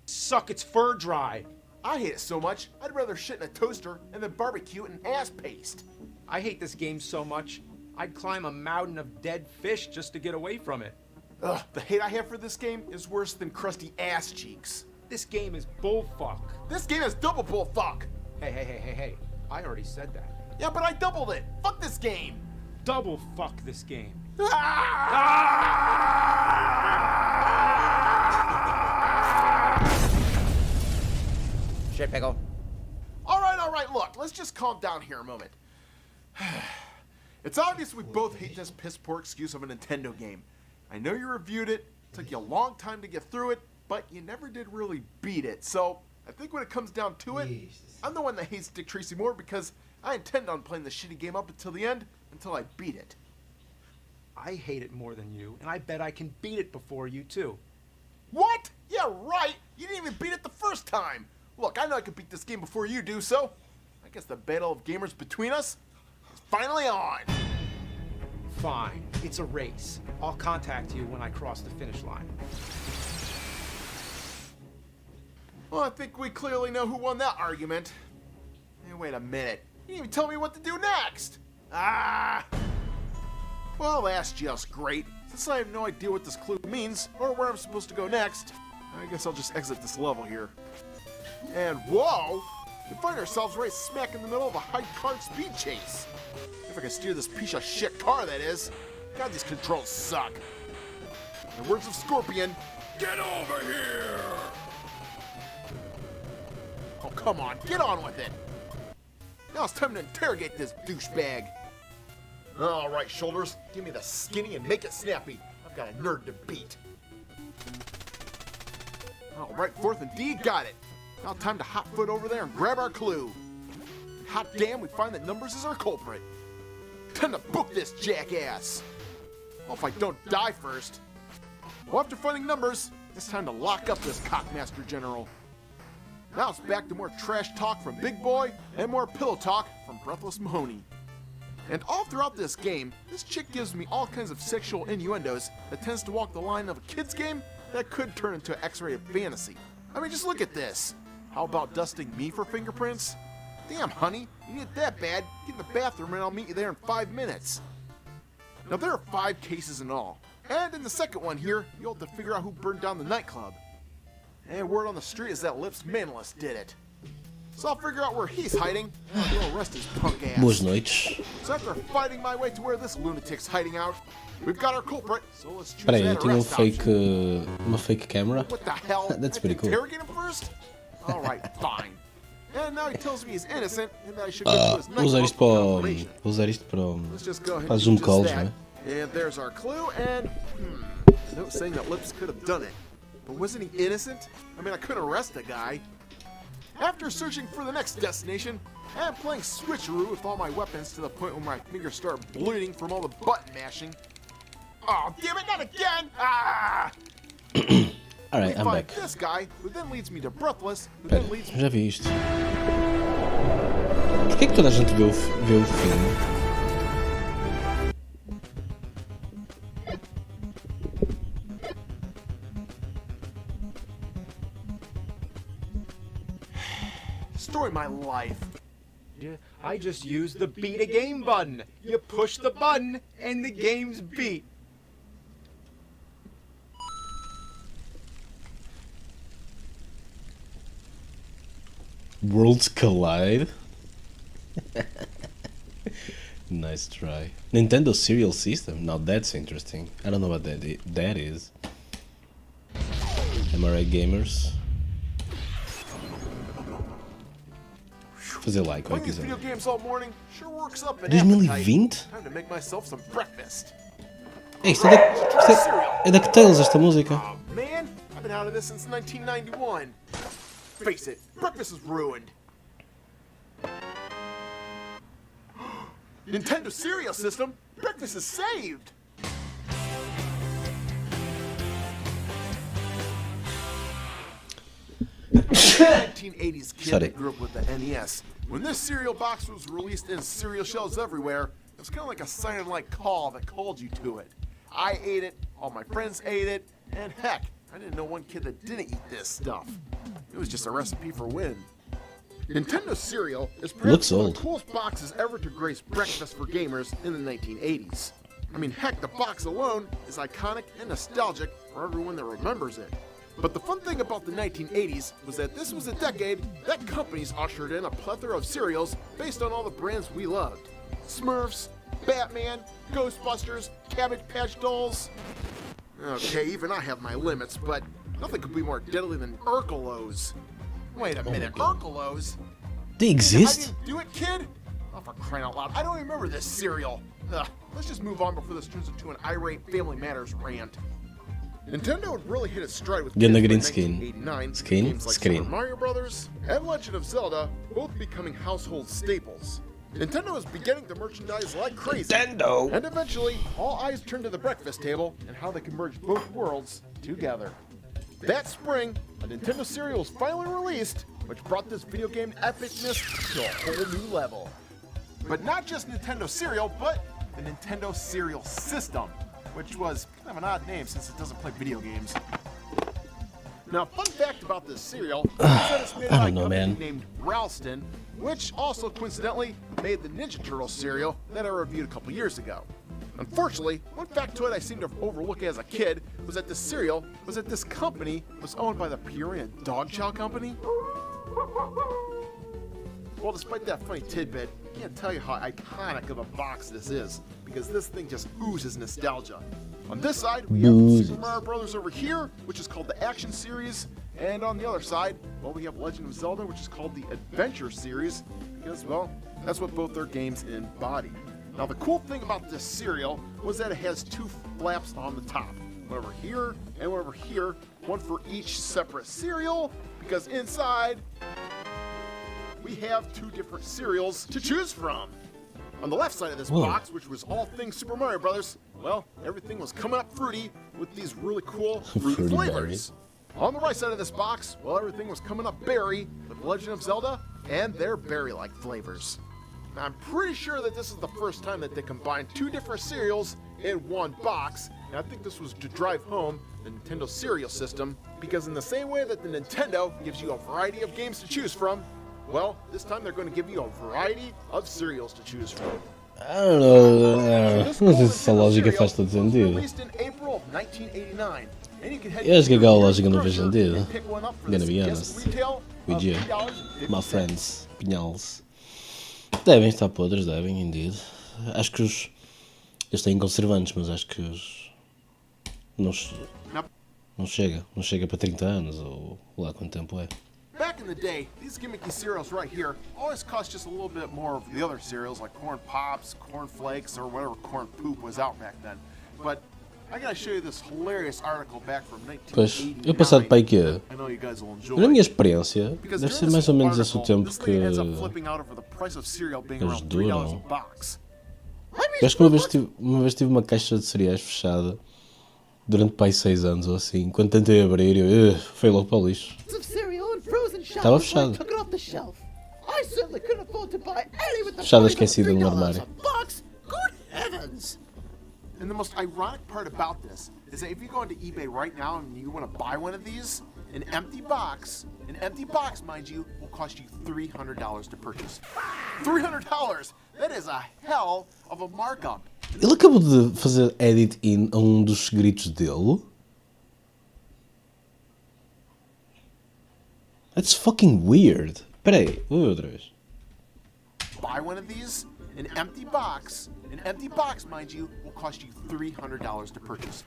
Suck its fur dry. I hate it so much, I'd rather shit in a toaster and then barbecue it in ass paste. I hate this game so much, I'd climb a mountain of dead fish just to get away from it. Ugh, the hate I have for this game is worse than crusty ass cheeks. This game is bullfuck. This game is double bullfuck. Hey. I already said that. Yeah, but I doubled it. Fuck this game. Double fuck this game. Shit, pickle. All right, look, let's just calm down here a moment. It's obvious we both hate this piss-poor excuse of a Nintendo game. I know you reviewed it, took you a long time to get through it, but you never did really beat it, so I think when it comes down to it, I'm the one that hates Dick Tracy more because I intend on playing the shitty game up until the end, until I beat it. I hate it more than you, and I bet I can beat it before you too. What? Yeah, right! You didn't even beat it the first time! Look, I know I can beat this game before you do, so I guess the battle of gamers between us is finally on! Fine, it's a race. I'll contact you when I cross the finish line. Well, I think we clearly know who won that argument. Hey, wait a minute. You didn't even tell me what to do next! Well, that's just great. Since I have no idea what this clue means, or where I'm supposed to go next, I guess I'll just exit this level here. And whoa! We find ourselves right smack in the middle of a high-card speed chase. If I can steer this piece of shit car, that is. God, these controls suck. In the words of Scorpion, Get over here! oh, come on, get on with it. Now it's time to interrogate this douchebag. All right, shoulders, give me the skinny and make it snappy. I've got a nerd to beat. All right, fourth and D, got it. Now time to hot foot over there and grab our clue. Hot damn, we find that Numbers is our culprit. Time to book this jackass. Well, if I don't die first. Well, after finding Numbers, it's time to lock up this cockmaster general. Now it's back to more trash talk from Big Boy and more pillow talk from Breathless Mahoney. And all throughout this game, this chick gives me all kinds of sexual innuendos that tends to walk the line of a kid's game that could turn into an X-rated fantasy. I mean, just look at this. How about dusting me for fingerprints? Damn, honey, you need it that bad, get in the bathroom and I'll meet you there in 5 minutes. Now there are 5 cases in all, and in the second one here, you'll have to figure out who burned down the nightclub. And word on the street is that Lips Manalus did it. So I'll figure out where he's hiding, and I'll go arrest his punk ass. Boas noites. So after fighting my way to where this lunatic's hiding out, we've got our culprit, so let's choose Peraí, eu that tinha arrest option. uma fake camera. What the hell? That's I pretty have to cool. interrogate him first? Alright, fine. And now he tells me he's innocent and that I should go to his Vou usar isto nightclub para for o, confirmation. vou usar isto para, Let's just go ahead para and Zoom do just calls, that. né? And there's our clue, and a note saying that Lips could have done it. But wasn't he innocent? I mean, I couldn't arrest the guy. After searching for the next destination, and playing switcheroo with all my weapons to the point where my fingers start bleeding from all the button mashing. Oh, damn it, not again! Ah! Alright, we I'm find back. this guy, who then leads me to Breathless, who then leads me... Já vi isto. Porquê que toda a gente vê o filme? Story of my life. Yeah, I just used the beat a game button. You push the button and the game's beat. Worlds collide? Nice try. Nintendo Serial System? Now that's interesting. I don't know what that is. Am I right, gamers? Fazer like o Playing these video episódio. games all morning sure works up an 2020? appetite. Time to make myself some breakfast. Ei, isto é da que Tales esta música. Oh man, I've been out of this since 1991. Face it, breakfast is ruined. Nintendo Serial System, breakfast is saved. I'm a 1980s kid that grew up with the NES. When this cereal box was released in cereal shelves everywhere, it was kind of like a siren-like call that called you to it. I ate it, all my friends ate it, and heck, I didn't know one kid that didn't eat this stuff. It was just a recipe for win. Nintendo Cereal is perhaps one of the coolest boxes ever to grace breakfast for gamers in the 1980s. I mean, heck, the box alone is iconic and nostalgic for everyone that remembers it. But the fun thing about the 1980s was that this was a decade that companies ushered in a plethora of cereals based on all the brands we loved. Smurfs, Batman, Ghostbusters, Cabbage Patch Dolls. Okay, even I have my limits, but nothing could be more deadly than Urkelos. Wait a minute, Urkelos? They exist? I didn't do it, kid? Oh, for crying out loud, I don't even remember this cereal. Let's just move on before this turns into an irate Family Matters rant. Nintendo had really hit its stride with Ganda green games in 1989, games like Super Mario Brothers and Legend of Zelda, both becoming household staples. Nintendo was beginning to merchandise like crazy. Nintendo! And eventually, all eyes turned to the breakfast table and how they could merge both worlds together. That spring, a Nintendo cereal was finally released, which brought this video game epicness to a whole new level. But not just Nintendo Cereal, but the Nintendo Cereal System, which was kind of an odd name since it doesn't play video games. Now, fun fact about this cereal is that it's made by a company named Ralston, which also coincidentally made the Ninja Turtle cereal that I reviewed a couple years ago. Unfortunately, one factoid I seemed to overlook as a kid was that this company was owned by the Peoria Dog Chow Company. Well, despite that funny tidbit, I can't tell you how iconic of a box this is, because this thing just oozes nostalgia. On this side, we have Super Mario Brothers over here, which is called the Action Series, and on the other side, well, we have Legend of Zelda, which is called the Adventure Series, because, well, that's what both their games embody. Now, the cool thing about this cereal was that it has two flaps on the top, one over here and one over here, one for each separate cereal, because inside we have two different cereals to choose from. On the left side of this box, which was all things Super Mario Brothers, well, everything was coming up fruity with these really cool fruity flavors. On the right side of this box, well, everything was coming up berry with Legend of Zelda and their berry-like flavors. Now, I'm pretty sure that this is the first time that they combined two different cereals in one box, and I think this was to drive home the Nintendo Cereal System, because in the same way that the Nintendo gives you a variety of games to choose from, well, this time they're going to give you a variety of cereals to choose from. I don't know. Não sei se essa lógica faz todo sentido. Released in April of 1989. And you can head Eu acho que to aquela your lógica não faz grocer sentido. and pick one up for Gonna the be suggested honest retail with of you, $3.50. my friends, pinhals. Devem estar podres, devem, indeed. Acho que eles têm conservantes, mas acho que não chega para 30 anos, ou lá quanto tempo é. Back in the day, these gimmicky cereals right here always cost just a little bit more of the other cereals like Corn Pops, Corn Flakes, or whatever corn poop was out back then. But I gotta show you this hilarious article back from 1989. Pois, eu passado para aí que I know you guys will enjoy. na minha experiência, Because deve ser during mais this ou menos esse o article, tempo this que thing ends up flipping out over the price of cereal being eles around $3 duram. a box. Eu acho que uma vez tive uma caixa de cereais fechada durante pai 6 anos ou assim. Quando tentei abrir, foi logo para o lixo. Estava fechado. Fechada esquecida no armário. And the most ironic part about this is that if you go onto eBay right now and you want to buy one of these, an empty box, mind you, will cost you $300 to purchase. $300! That is a hell of a markup. Ele acabou de fazer edit in a um dos gritos dele. That's fucking weird. Espera aí, outra vez. Buy one of these, an empty box, mind you, will cost you $300 to purchase.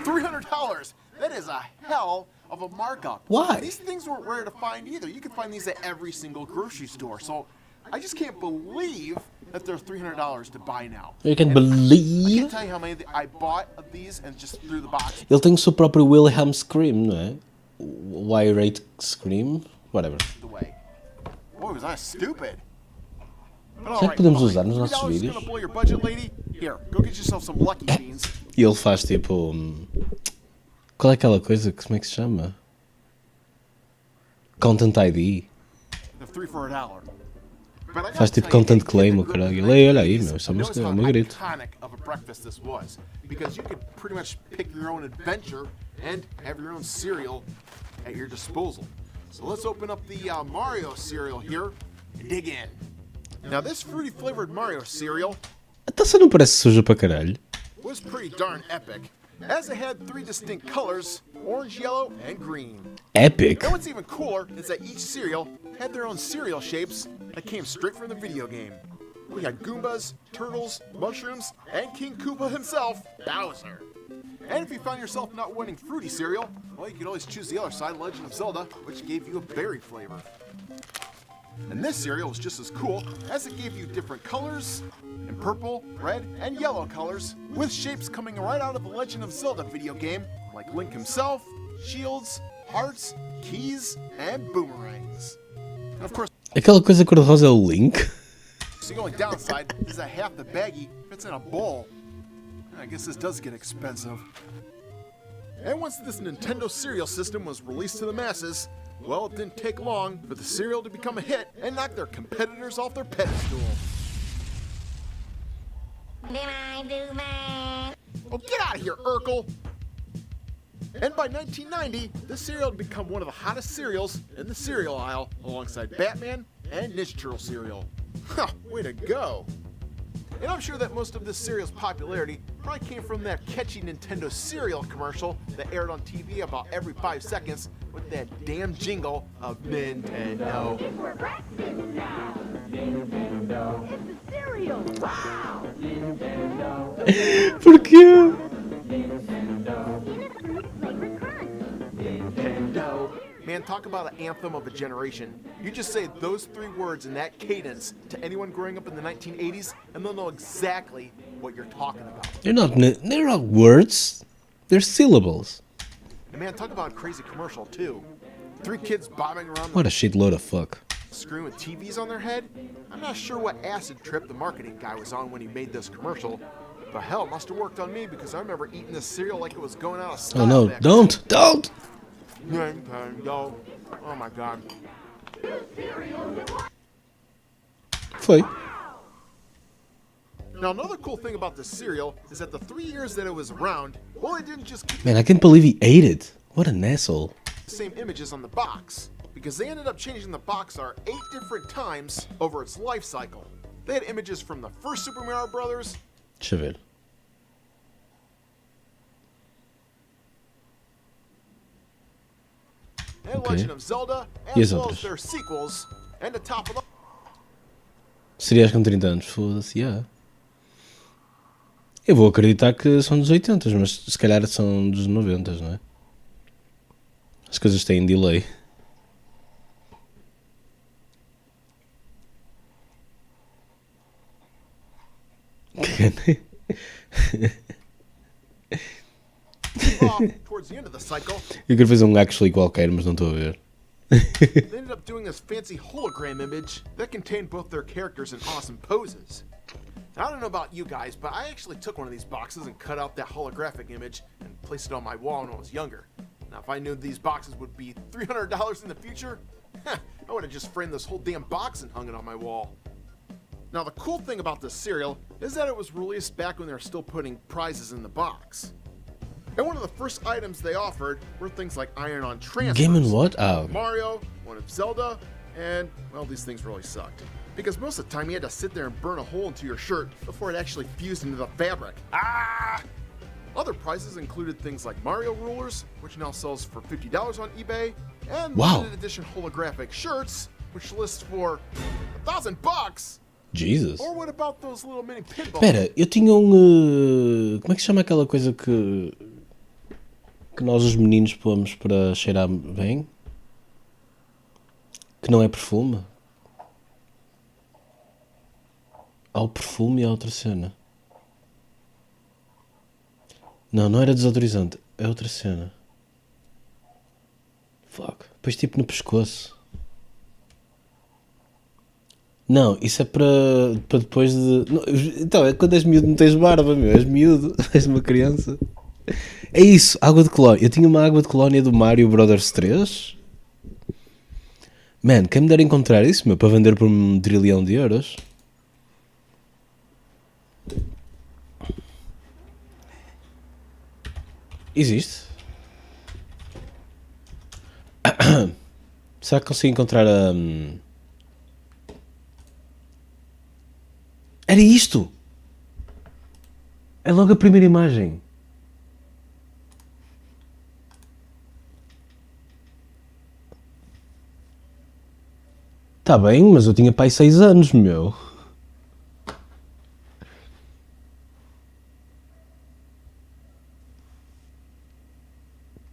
$300! That is a hell of a markup. Why? These things weren't rare to find either. You can find these at every single grocery store. So I just can't believe that they're $300 to buy now. You can I believe? can't tell you how many I bought of these and just threw the box. Ele tem o seu próprio Wilhelm Scream, não é? O irate Scream? Whatever. Away. Boy, was I stupid. Será que podemos usar nos nossos vídeos? Gonna blow your budget, lady? Here, go get yourself some Lucky Beans. E ele faz tipo. Qual é aquela coisa? Como é que se chama? Content ID. The 3 for $1. But I Faz gotta tipo tell you, content a kid claim, that o grew up in caralho. the Olha aí, 1980s meu, isso é knows how um grito. iconic of a breakfast this was, because you could pretty much pick your own adventure and have your own cereal at your disposal. So let's open up the Mario cereal here and dig in. Now this fruity flavored Mario cereal A taça não parece suja para caralho. was pretty darn epic, as it had 3 distinct colors, orange, yellow, and green. Epic. And what's even cooler is that each cereal had their own cereal shapes that came straight from the video game. We had Goombas, Turtles, Mushrooms, and King Koopa himself, Bowser. And if you found yourself not wanting fruity cereal, well, you could always choose the other side, Legend of Zelda, which gave you a berry flavor. And this cereal was just as cool, as it gave you different colors, in purple, red, and yellow colors, with shapes coming right out of the Legend of Zelda video game, like Link himself, shields, hearts, keys, and boomerangs. And of course, Aquela coisa cor-de-rosa é o Link? the only downside is that half the baggie fits in a bowl. I guess this does get expensive. And once this Nintendo cereal system was released to the masses, well, it didn't take long for the cereal to become a hit and knock their competitors off their pedestal. Oh, get out of here, Urkel! And by 1990, this cereal had become one of the hottest cereals in the cereal aisle, alongside Batman and Ninja Turtle cereal. Huh, way to go! And I'm sure that most of this cereal's popularity probably came from that catchy Nintendo cereal commercial that aired on TV about every 5 seconds with that damn jingle of Nintendo. Por quê? Man, talk about an anthem of a generation. You just say those 3 words in that cadence to anyone growing up in the 1980s, and they'll know exactly what you're talking about. They're not words. They're syllables. And man, talk about a crazy commercial, too. 3 kids bobbing around What a shitload of fuck. the screen with TVs on their head. I'm not sure what acid trip the marketing guy was on when he made this commercial. But hell, it must have worked on me because I remember eating this cereal like it was going out of style. Oh no, back don't! then. Nintendo. Oh my god. Foi. Now another cool thing about this cereal is that the 3 years that it was around, well, it didn't just keep Man, I can't believe he ate it. What an asshole. the same images on the box, because they ended up changing the box art 8 different times over its life cycle. They had images from the first Super Mario Brothers, Deixa eu ver. and Ok. Legend of Zelda, E as as well outras? as their sequels, and to top it off, Serias com 30 anos? Foda-se, yeah. Eu vou acreditar que são dos 80, mas se calhar são dos 90, não é? As coisas têm delay. off towards the end of the cycle, Eu quero fazer um actually qualquer, mas não estou a ver. they ended up doing this fancy hologram image that contained both their characters in awesome poses. I don't know about you guys, but I actually took one of these boxes and cut out that holographic image and placed it on my wall when I was younger. Now, if I knew these boxes would be $300 in the future, I would have just framed this whole damn box and hung it on my wall. Now, the cool thing about this cereal is that it was released back when they were still putting prizes in the box. And one of the first items they offered were things like iron-on transfers. Game and what? Oh. Mario, one of Zelda, and, well, these things really sucked. Because most of the time you had to sit there and burn a hole into your shirt before it actually fused into the fabric. Ah! Other prizes included things like Mario rulers, which now sells for $50 on eBay, and Wow. limited edition holographic shirts, which lists for $1,000. Jesus. Or what about those little mini pinballs? Espera, eu tinha um... como é que se chama aquela coisa que nós os meninos pomos para cheirar bem? Que não é perfume? Há o perfume e há outra cena. Não, não era desodorizante. É outra cena. Fuck. Depois tipo no pescoço. Não, isso é para depois de... Não, então, é quando és miúdo não tens barba, meu. És miúdo. És uma criança. É isso, água de colónia. Eu tinha uma água de colónia do Mario Brothers 3. Man, quem me dera encontrar isso, meu, para vender por €1 trilhão. Existe? Será que consigo encontrar a... Era isto! É logo a primeira imagem. Tá bem, mas eu tinha pai 6 anos, meu.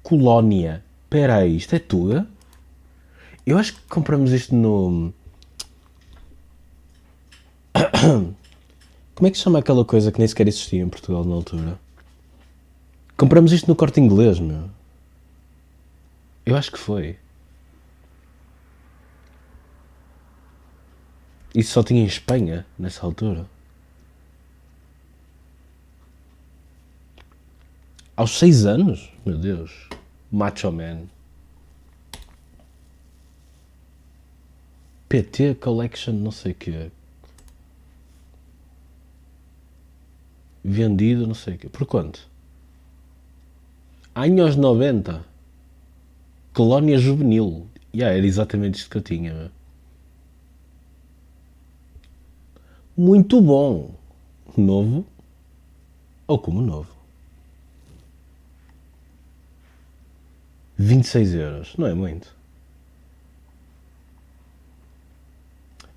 Colónia. Espera aí, isto é tua? Eu acho que compramos isto no... Como é que se chama aquela coisa que nem sequer existia em Portugal na altura? Compramos isto no Corte Inglês, meu. Eu acho que foi. Isso só tinha em Espanha, nessa altura. Aos 6 anos? Meu Deus. Macho Man. PT Collection não sei o quê. Vendido não sei o quê. Por quanto? Anos 90. Colónia juvenil. Era exatamente isto que eu tinha. Meu. Muito bom. Novo. Ou como novo. 26€. Não é muito.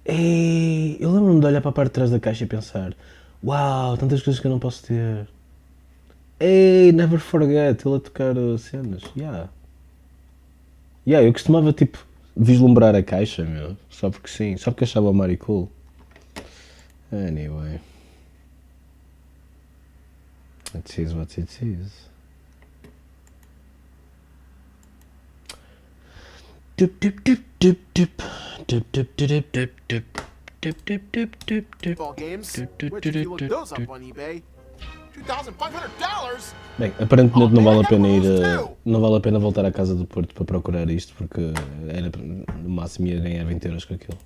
Eu lembro-me de olhar para a parte de trás da caixa e pensar: uau, tantas coisas que eu não posso ter. Never forget. Ele a tocar cenas. Eu costumava tipo vislumbrar a caixa, meu. Só porque sim. Só porque achava o Mario cool. Anyway. It is what it is. Ball games, which if you look those up on eBay, $2,500. Bem, aparentemente não vale a pena ir. Não vale a pena voltar à casa do Porto para procurar isto, porque era no máximo ia ganhar 20€ com aquilo.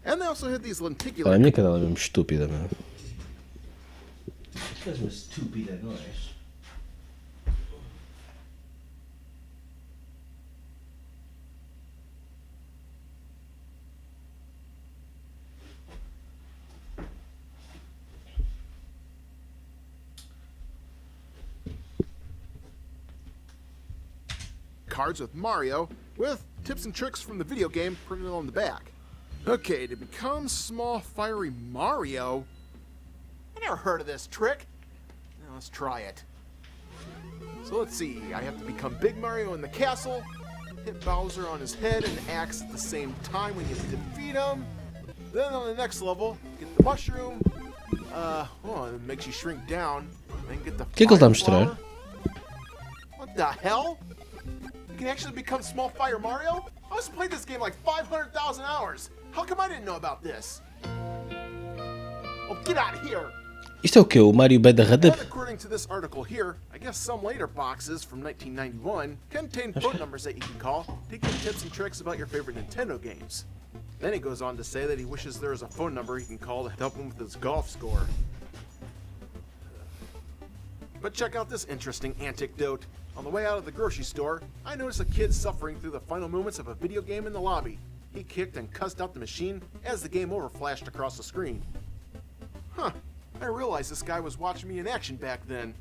And they also had these lenticular. A minha cadela é mesmo estúpida, meu. Isto é uma estúpida, não és? cards with Mario, with tips and tricks from the video game printed on the back. Okay, to become small fiery Mario? I never heard of this trick. Now let's try it. So let's see, I have to become Big Mario in the castle, hit Bowser on his head and axe at the same time when you defeat him. Then on the next level, get the mushroom. It makes you shrink down. Then get the que é que ele está a fire mostrar? flower. What the hell? You can actually become small fire Mario? I was playing this game like 500,000 hours. How come I didn't know about this? Oh, get out of here! Isto é o quê? O Mario Bad da Rada? And according to this article here, I guess some later boxes from 1991 contain phone numbers that you can call to get tips and tricks about your favorite Nintendo games. Then he goes on to say that he wishes there was a phone number he can call to help him with his golf score. But check out this interesting anecdote. On the way out of the grocery store, I noticed a kid suffering through the final moments of a video game in the lobby. He kicked and cussed out the machine as the game over flashed across the screen. Huh, I realized this guy was watching me in action back then.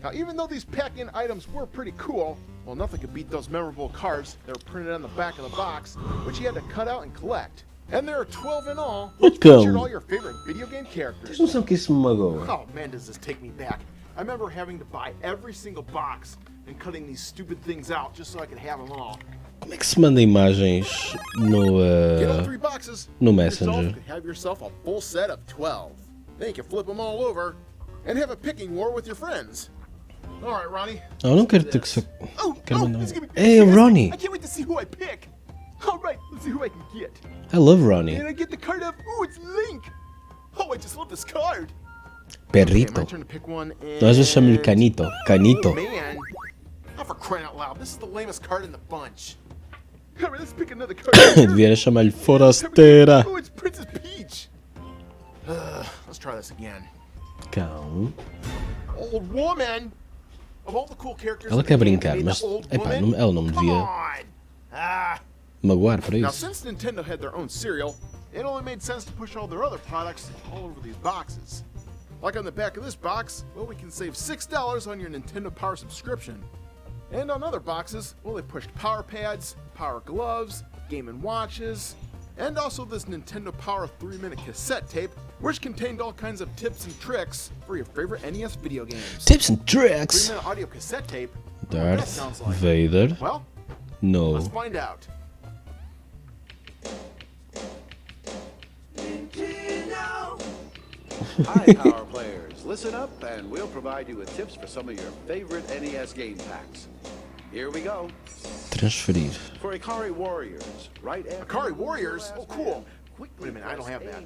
Now, even though these pack-in items were pretty cool, well, nothing could beat those memorable cards that were printed on the back of the box, which you had to cut out and collect. And there are 12 in all, which featured all your favorite video game characters. Tens noção que isso me magoa? Oh man, does this take me back. I remember having to buy every single box and cutting these stupid things out just so I could have them all. Como é que se manda imagens no, Get all 3 boxes, no yourself Messenger? could have yourself a full set of 12. Then you can flip them all over and have a picking war with your friends. All right, Ronnie. Não, não quero ter que ser. Oh, Quero mandar. this is gonna be Hey, fantastic. Ronnie! I can't wait to see who I pick. All right, let's see who I can get. I love Ronnie. And I get the card of, ooh, it's Link. Oh, I just love this card. Perrito. Okay, my turn to pick one. Eu às vezes chamo-lhe Canito. Canito. Oh, man. Oh, for crying out loud, this is the lamest card in the bunch. All right, let's pick another card. Devia chamar-lhe Forastera. Oh, it's Princess Peach. Let's try this again. Cão. Old woman. Of all the cool characters Ela in quer the game, brincar, they made mas the old epá, woman? ela não me Come devia on. Ah. magoar para Now, isso. since Nintendo had their own cereal, it only made sense to push all their other products all over these boxes. Like on the back of this box, well, we can save $6 on your Nintendo Power subscription. And on other boxes, well, they pushed Power Pads, Power Gloves, Game & Watches, and also this Nintendo Power 3-minute cassette tape, which contained all kinds of tips and tricks for your favorite NES video games. Tips and tricks! 3-minute audio cassette tape? What that Darth sounds like. Vader. Well, No. let's find out. Hi, Power Players. Listen up, and we'll provide you with tips for some of your favorite NES game packs. Here we go. Transferir. For Ikari Warriors, right after... Ikari Warriors? Oh, cool. Wait a minute, I don't have that.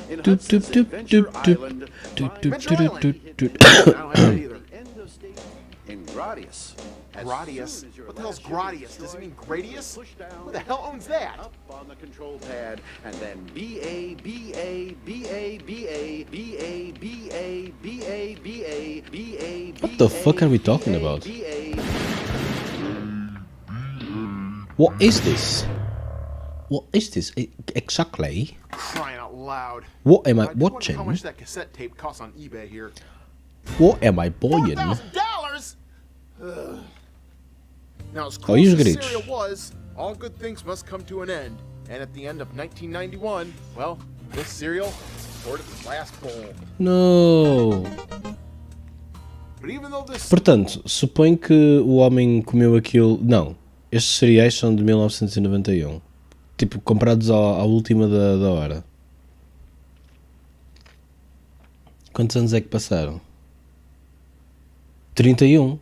In Doop, Hudson's doop, doop, Adventure doop, doop. Island, Doop, find doop, Adventure doop, Island. doop, doop. I don't have that either. the end of state in Gradius. As Gradius? soon as your What the hell's last ship is Gradius? Does it mean destroyed, Gradius? push down, Who the hell owns that? up on the control pad, and then B-A, B-A, B-A, B-A, B-A, B-A, B-A, B-A, B-A, What the fuck are we talking about? B-A. What is this? What is this exactly? Crying out loud. What am I just wonder watching? how much that cassette tape costs on eBay here. What am I buying? $4,000? Now, as Oh, cool he's as the rich. cereal was, all good things must come to an end. And at the end of 1991, well, this cereal poured its last bowl. No. But even though this Portanto, suponho que o homem comeu aquilo. Não. Estes cereais são de 1991. Tipo, comprados à última da hora. Quantos anos é que passaram? 31.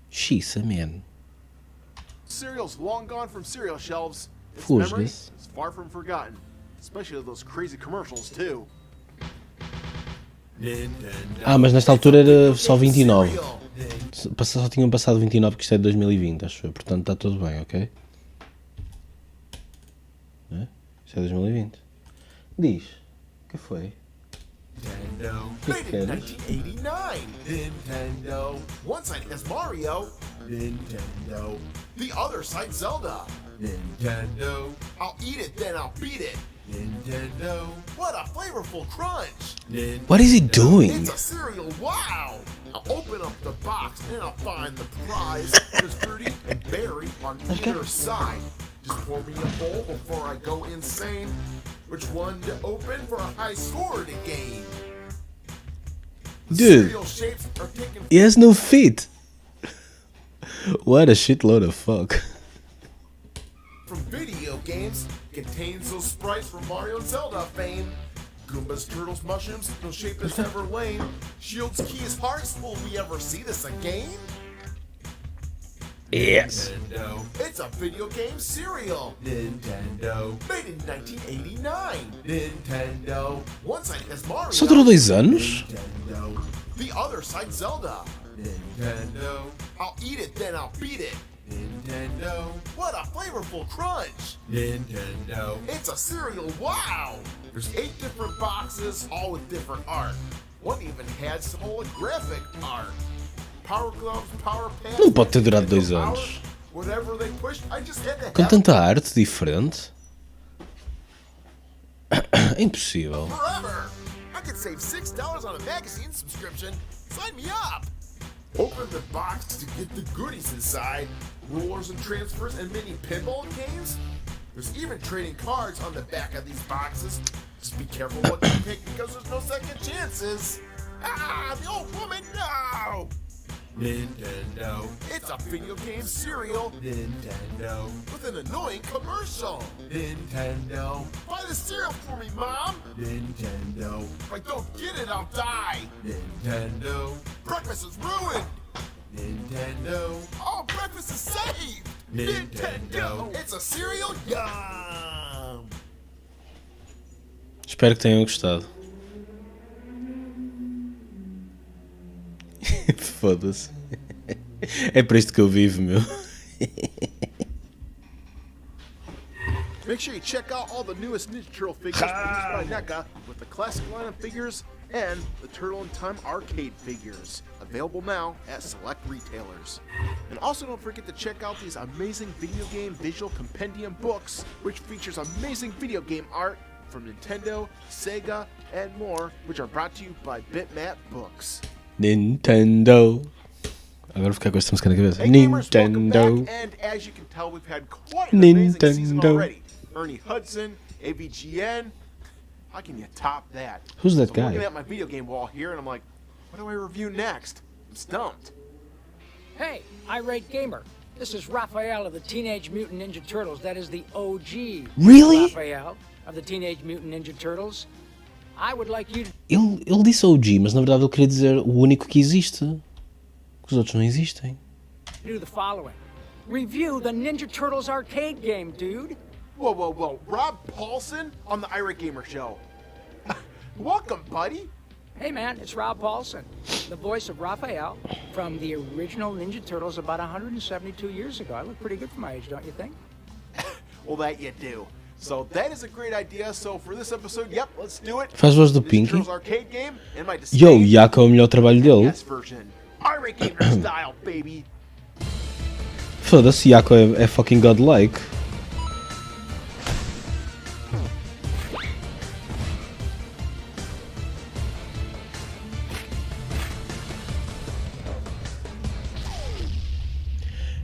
Xiça, man. cereal's long gone from cereal shelves, its Fools, memory this. is far from forgotten. Especially those crazy commercials, too. Ah, mas nesta altura era só 29. Só tinham passado 29 porque isto é de 2020, acho eu. Portanto está tudo bem, ok? É? Isto é 2020. Diz. O que foi? Nintendo. Que Made in queres? 1989. Nintendo. One side has Mario. Nintendo. The other side Zelda. Nintendo. I'll eat it, then I'll beat it. Nintendo. What a flavorful crunch. What is he doing? It's a cereal, wow. I'll open up the box and I'll find the prize. There's Fruity and Berry on either side. Just pour me a bowl before I go insane. Which one to open for a high score to gain? Dude, he has no feet. What a shitload of fuck. From video games, contains those sprites from Mario and Zelda fame. Goombas, turtles, mushrooms, no shape is ever lame. Shields, keys, hearts, will we ever see this again? Yes. Nintendo. It's a video game serial. Nintendo. Made in 1989. Nintendo. One side has Mario. Só durou 2 anos? Nintendo. The other side Zelda. Nintendo. I'll eat it, then I'll beat it. Nintendo. What a flavorful crunch. Nintendo. It's a cereal, wow. There's 8 different boxes, all with different art. One even had some holographic art. Power gloves, power pads. Não pode ter durado 2 anos. Whatever they pushed, I just had to Com have tanta arte diferente. É impossível. forever. I could save $6 on a magazine subscription. Sign me up. Open the box to get the goodies inside. Rulers and transfers and mini pinball games. There's even trading cards on the back of these boxes. Just be careful what you pick because there's no second chances. Ah, the old woman, no! Nintendo. It's a video game serial. Nintendo. With an annoying commercial. Nintendo. Buy the cereal for me, Mom. Nintendo. If I don't get it, I'll die. Nintendo. Breakfast is ruined. Nintendo. Oh, breakfast is saved. Nintendo. It's a cereal. Yum. Espero que tenham gostado. Foda-se. É para isto que eu vivo, meu. Make sure you check out all the newest Ninja Turtle figures produced by NECA with the classic line of figures and the Turtle in Time arcade figures. Available now at select retailers. And also don't forget to check out these amazing video game visual compendium books, which features amazing video game art from Nintendo, Sega, and more, which are brought to you by Bitmap Books. Nintendo. Agora vou ficar com esta música na cabeça. Hey gamers, welcome Nintendo. back, and as you can tell, we've had quite an amazing season Nintendo. already. Ernie Hudson, AVGN. How can you top that? Who's that I'm guy? looking at my video game wall here, and I'm like, what do I review next? I'm stumped. Hey, irate gamer. This is Raphael of the Teenage Mutant Ninja Turtles. That is the OG. Really? Raphael of the Teenage Mutant Ninja Turtles. I would like you to Ele disse OG, mas na verdade ele queria dizer o único que existe. Os outros não existem. do the following. Review the Ninja Turtles arcade game, dude. Whoa, whoa, whoa. Rob Paulson on the Irate Gamer Show. Welcome, buddy. Hey man, it's Rob Paulson, the voice of Raphael from the original Ninja Turtles about 172 years ago. I look pretty good for my age, don't you think? Well, that you do. So that is a great idea. So for this episode, yep, let's do it. Faz voz do Ninja Pinky. Turtles arcade game and my Yo, Yako é o melhor trabalho dele. yes version. Irate Gamer style, baby. Foda-se, Yako é fucking godlike.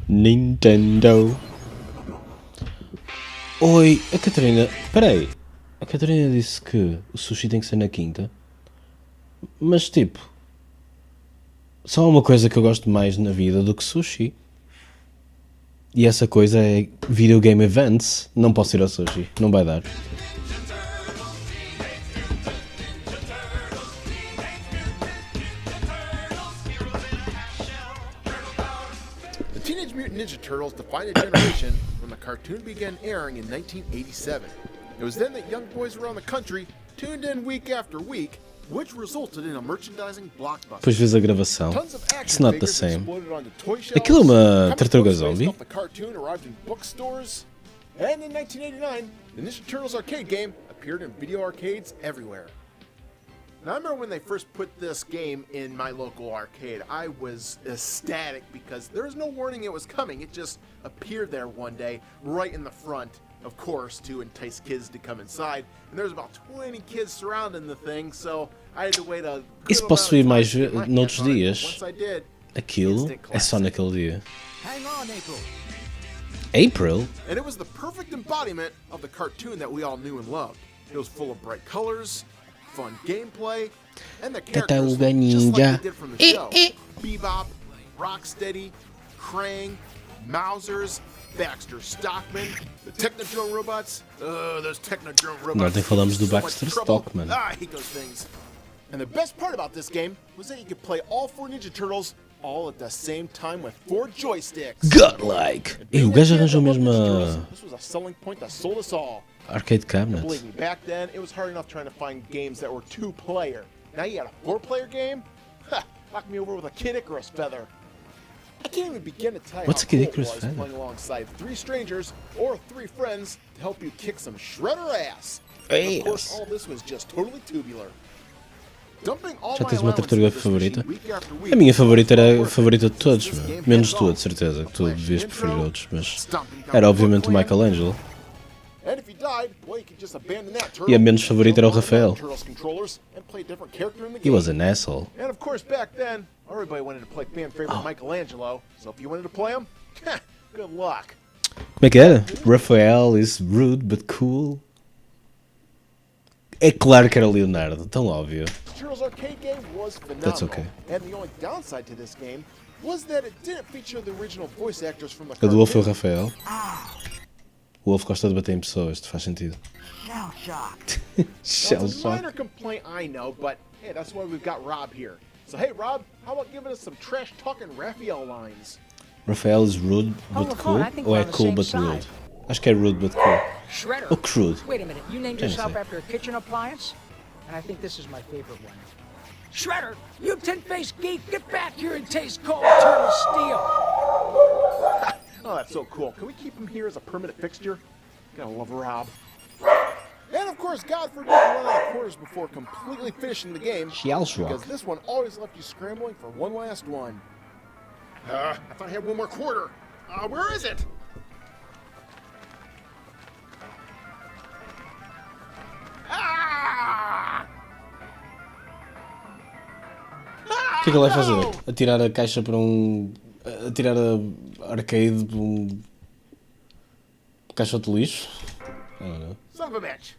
Nintendo. Oi, a Catarina. Peraí. A Catarina disse que o sushi tem que ser na quinta. Mas tipo. Só há uma coisa que eu gosto mais na vida do que sushi. E essa coisa é videogame events. Não posso ir ao sushi. Não vai dar. The Teenage Mutant Ninja Turtles defined a generation when the cartoon began airing in 1987. It was then that young boys around the country tuned in week after week, which resulted in a merchandising blockbuster. Depois vês a gravação. Tons of It's action not the figures same. exploded onto toy shelves. Aquilo é uma Comic tartaruga books based zombie. off the cartoon arrived in bookstores. And in 1989, the Ninja Turtles arcade game appeared in video arcades everywhere. Now, I remember when they first put this game in my local arcade, I was ecstatic because there was no warning it was coming. It just appeared there one day, right in the front. of course, to entice kids to come inside. And there's about 20 kids surrounding the thing, so I had to wait a good Isso posso ir mais noutros amount of time dias. once I did. Aquilo é só naquele dia. Hang on, April. April? And it was the perfect embodiment of the cartoon that we all knew and loved. It was full of bright colors, fun gameplay, and the characters just like they did from the show. Bebop, Rocksteady, Krang, Mausers, Baxter Stockman, the Technodrome robots. Those Technodrome robots. Nós nem falamos do So much Baxter trouble. Stockman. I hate those things. And the best part about this game was that you could play all 4 Ninja Turtles all at the same time with 4 joysticks. Godlike! E o gajo arranjou mesmo a This was a selling point that sold us all. arcade And cabinet. believe me, back then it was hard enough trying to find games that were 2-player. Now you got a 4-player game? Ha! Knock me over with a Kid Icarus feather. I can't even begin to tell you What's how a Kid cool it Icarus was feather? playing alongside 3 strangers or 3 friends to help you kick some shredder ass. Ass. And of course, all this was just totally tubular. Dumping all Já my tens uma allowance tartaruga into this favorita? machine week after week A minha favorita era a was favorita de todos, this meu. game Menos had it tua, all. de certeza, que tu Flash devias intro, preferir outros, mas stomping down era the obviamente o Foot Clan. Michelangelo. And if you died, well, you could just abandon that turtle. E a menos favorita era o Rafael. Turtles controllers and play a different character in the He game. was an asshole. And of course, back then, everybody wanted to play fan favorite Michelangelo. So if you wanted to play him, good luck. Como é que era? Rafael is rude but cool. É claro que era Leonardo, tão óbvio. Turtles arcade game was phenomenal. That's okay. And the only downside to this game was that it didn't feature the original voice actors from the A do Wolf é o cartoon. Rafael. O Wolf gosta de bater em pessoas, isto faz sentido. Shell shocked. Shell Now, it's a shock. minor complaint, I know, but hey, that's why we've got Rob here. So hey, Rob, how about giving us some trash talking Raphael lines? Rafael is rude On but the cool? phone, I think Ou we're é on the cool same but side. rude? Acho que é rude but cool. Shredder. Ou crude. Wait a minute, you named Can't yourself say. after a kitchen appliance? And I think this is my favorite one. Shredder, you tin-faced geek, get back here and taste cold turtle steel. Oh, that's so cool. Can we keep him here as a permanent fixture? Gotta love Rob. And of course, God forbid you run out of quarters before completely finishing the game. Shell shock. Because this one always left you scrambling for one last one. I thought I had one more quarter. Where is it? Ah! O que é que ele vai fazer? Atirar a caixa para um. Atirar a arcade para um. Caixote de lixo? I don't know. Son of a bitch.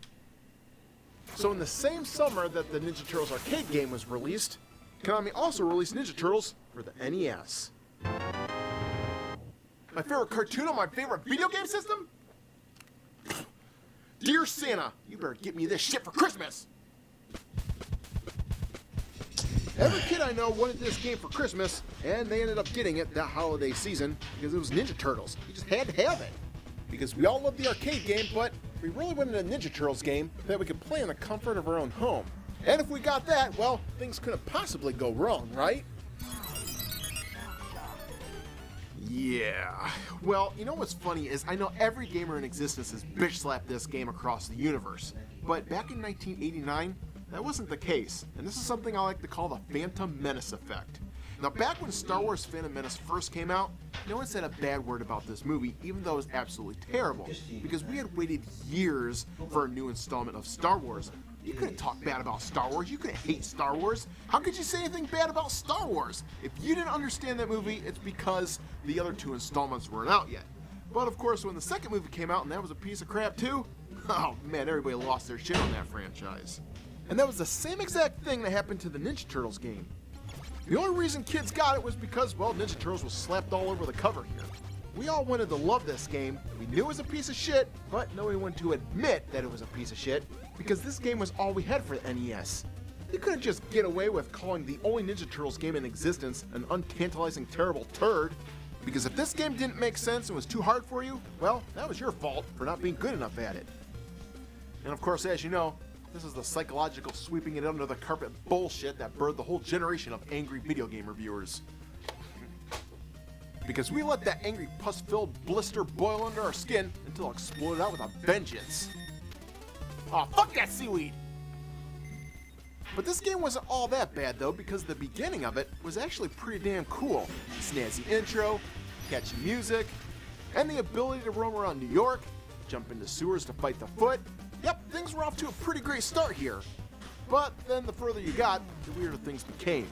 So in the same summer that the Ninja Turtles arcade game was released, Konami also released Ninja Turtles for the NES. My favorite cartoon on my favorite video game system? Dear Santa, you better get me this shit for Christmas. Every kid I know wanted this game for Christmas, and they ended up getting it that holiday season because it was Ninja Turtles. You just had to have it. Because we all loved the arcade game, but we really wanted a Ninja Turtles game that we could play in the comfort of our own home. And if we got that, well, things couldn't possibly go wrong, right? Yeah. Well, you know what's funny is I know every gamer in existence has bitch-slapped this game across the universe. But back in 1989, that wasn't the case. And this is something I like to call the Phantom Menace effect. Now, back when Star Wars Phantom Menace first came out, no one said a bad word about this movie, even though it was absolutely terrible, because we had waited years for a new installment of Star Wars. You couldn't talk bad about Star Wars. You couldn't hate Star Wars. How could you say anything bad about Star Wars? If you didn't understand that movie, it's because the other 2 installments weren't out yet. But of course, when the second movie came out and that was a piece of crap too, oh man, everybody lost their shit on that franchise. And that was the same exact thing that happened to the Ninja Turtles game. The only reason kids got it was because, well, Ninja Turtles was slapped all over the cover here. We all wanted to love this game. We knew it was a piece of shit, but nobody wanted to admit that it was a piece of shit because this game was all we had for the NES. You couldn't just get away with calling the only Ninja Turtles game in existence an untantalizing, terrible turd. Because if this game didn't make sense and was too hard for you, well, that was your fault for not being good enough at it. And of course, as you know, this is the psychological sweeping it under the carpet bullshit that birthed the whole generation of angry video game reviewers. Because we let that angry pus-filled blister boil under our skin until it exploded out with a vengeance. Aw, fuck that seaweed! But this game wasn't all that bad though, because the beginning of it was actually pretty damn cool. Snazzy intro, catchy music, and the ability to roam around New York, jump into sewers to fight the Foot. Yep, things were off to a pretty great start here. But then the further you got, the weirder things became.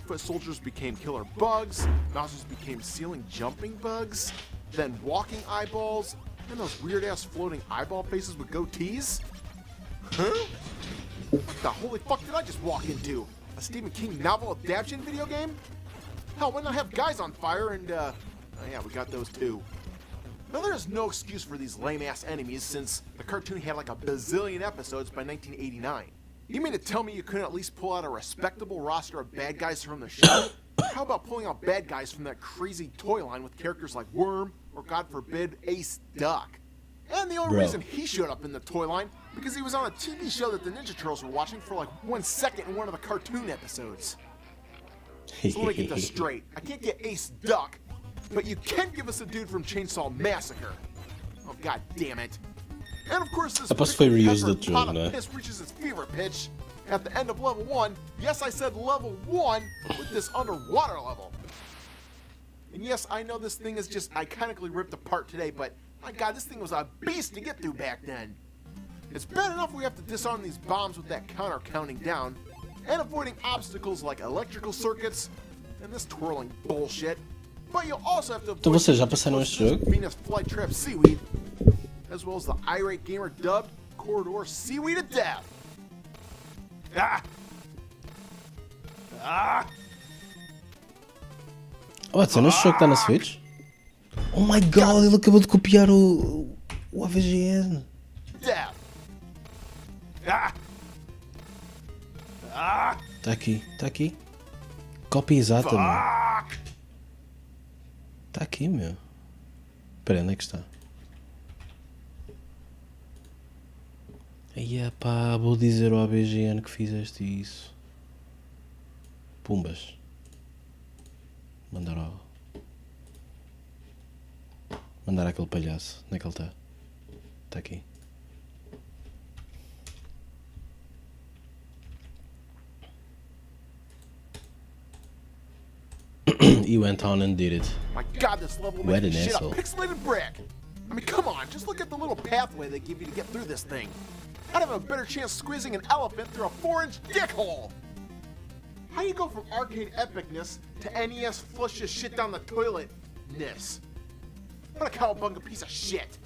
Foot soldiers became killer bugs, Mousers became ceiling jumping bugs, then walking eyeballs, and those weird-ass floating eyeball faces with goatees. Huh? What the holy fuck did I just walk into? A Stephen King novel adaptation video game? Hell, why not have guys on fire and, oh yeah, we got those too. Now there's no excuse for these lame-ass enemies since the cartoon had like a bazillion episodes by 1989. You mean to tell me you couldn't at least pull out a respectable roster of bad guys from the show? How about pulling out bad guys from that crazy toy line with characters like Worm, or God forbid, Ace Duck? And the only reason he showed up in the toy line, because he was on a TV show that the Ninja Turtles were watching for like 1 second in one of the cartoon episodes. So let me get this straight. I can't get Ace Duck, but you can give us a dude from Chainsaw Massacre. Oh, god damn it. And of course, this pot of piss reaches its fever pitch at the end of level 1. Yes, I said level 1 with this underwater level. And yes, I know this thing is just iconically ripped apart today, but my god, this thing was a beast to get through back then. It's bad enough we have to disarm these bombs with that counter counting down, and avoiding obstacles like electrical circuits and this twirling bullshit. But you'll also have to avoid Venus flytrap seaweed, as well as the irate gamer dubbed corridor seaweed of death. Ah! Ah! Oh, essa não jogo está na Switch? Oh my god, ele acabou de copiar o AVGN. Death. Ah! Ah! Tá aqui. Cópia exata, meu. Tá aqui, meu. Espera, onde é que está? Aí, pá, vou dizer ao ABGN que fizeste isso. Pumbas. Mandar aquele palhaço. Onde é que ele está? Está aqui. He went on and did it. My god, this level What makes an shit asshole. a pixelated brick. I mean, come on, just look at the little pathway they give you to get through this thing. I'd have a better chance squeezing an elephant through a 4-inch dick hole. How do you go from arcade epicness to NES flush this shit down the toilet-ness? What a cowabunga piece of shit.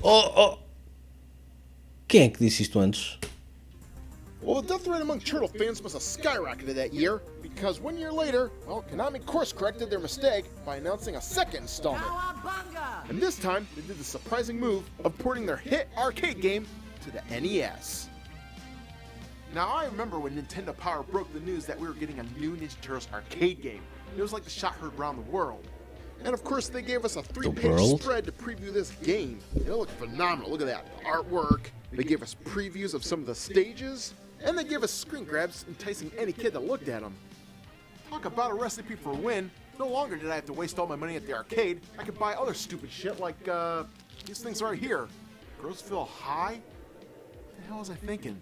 Oh! Quem é que disse isto antes? Well, the death rate among Turtle fans must have skyrocketed that year, because 1 year later, well, Konami course-corrected their mistake by announcing a second installment. And this time, they did the surprising move of porting their hit arcade game to the NES. Now, I remember when Nintendo Power broke the news that we were getting a new Ninja Turtles arcade game. It was like the shot heard around the world. And of course, they gave us a 3-page spread to preview this game. It looked phenomenal. Look at that. The artwork. They gave us previews of some of the stages. And they gave us screen grabs enticing any kid that looked at them. Talk about a recipe for a win. No longer did I have to waste all my money at the arcade. I could buy other stupid shit like, these things right here. Grossville High? What the hell was I thinking?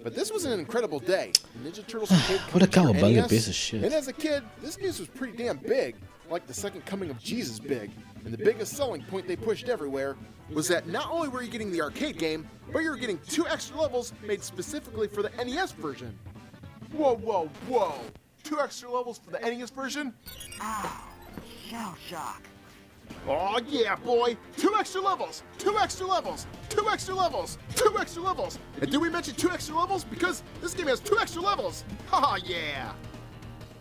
But this was an incredible day. Ninja Turtles arcade What a cowabunga NES, piece of shit. And as a kid, this news was pretty damn big. Like the second coming of Jesus big. And the biggest selling point they pushed everywhere was that not only were you getting the arcade game, but you were getting 2 extra levels made specifically for the NES version. Whoa, whoa, whoa. 2 extra levels for the NES version? Ow. Shell shock. Oh yeah, boy! 2 extra levels! 2 extra levels! 2 extra levels! 2 extra levels! And did we mention 2 extra levels? Because this game has 2 extra levels! Haha, yeah!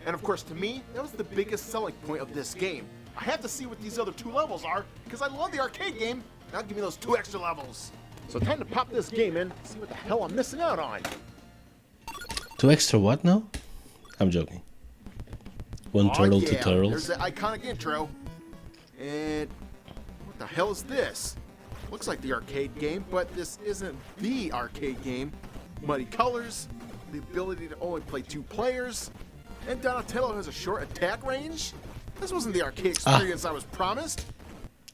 And of course, to me, that was the biggest selling point of this game. I have to see what these other 2 levels are, because I love the arcade game. Now give me those 2 extra levels. So time to pop this game in, see what the hell I'm missing out on. 2 extra what now? I'm joking. 1 turtle, yeah. 2 turtles. There's the iconic intro. And what the hell is this? Looks like the arcade game, but this isn't the arcade game. Muddy colors, the ability to only play 2 players, and Donatello has a short attack range? This wasn't the arcade experience I was promised.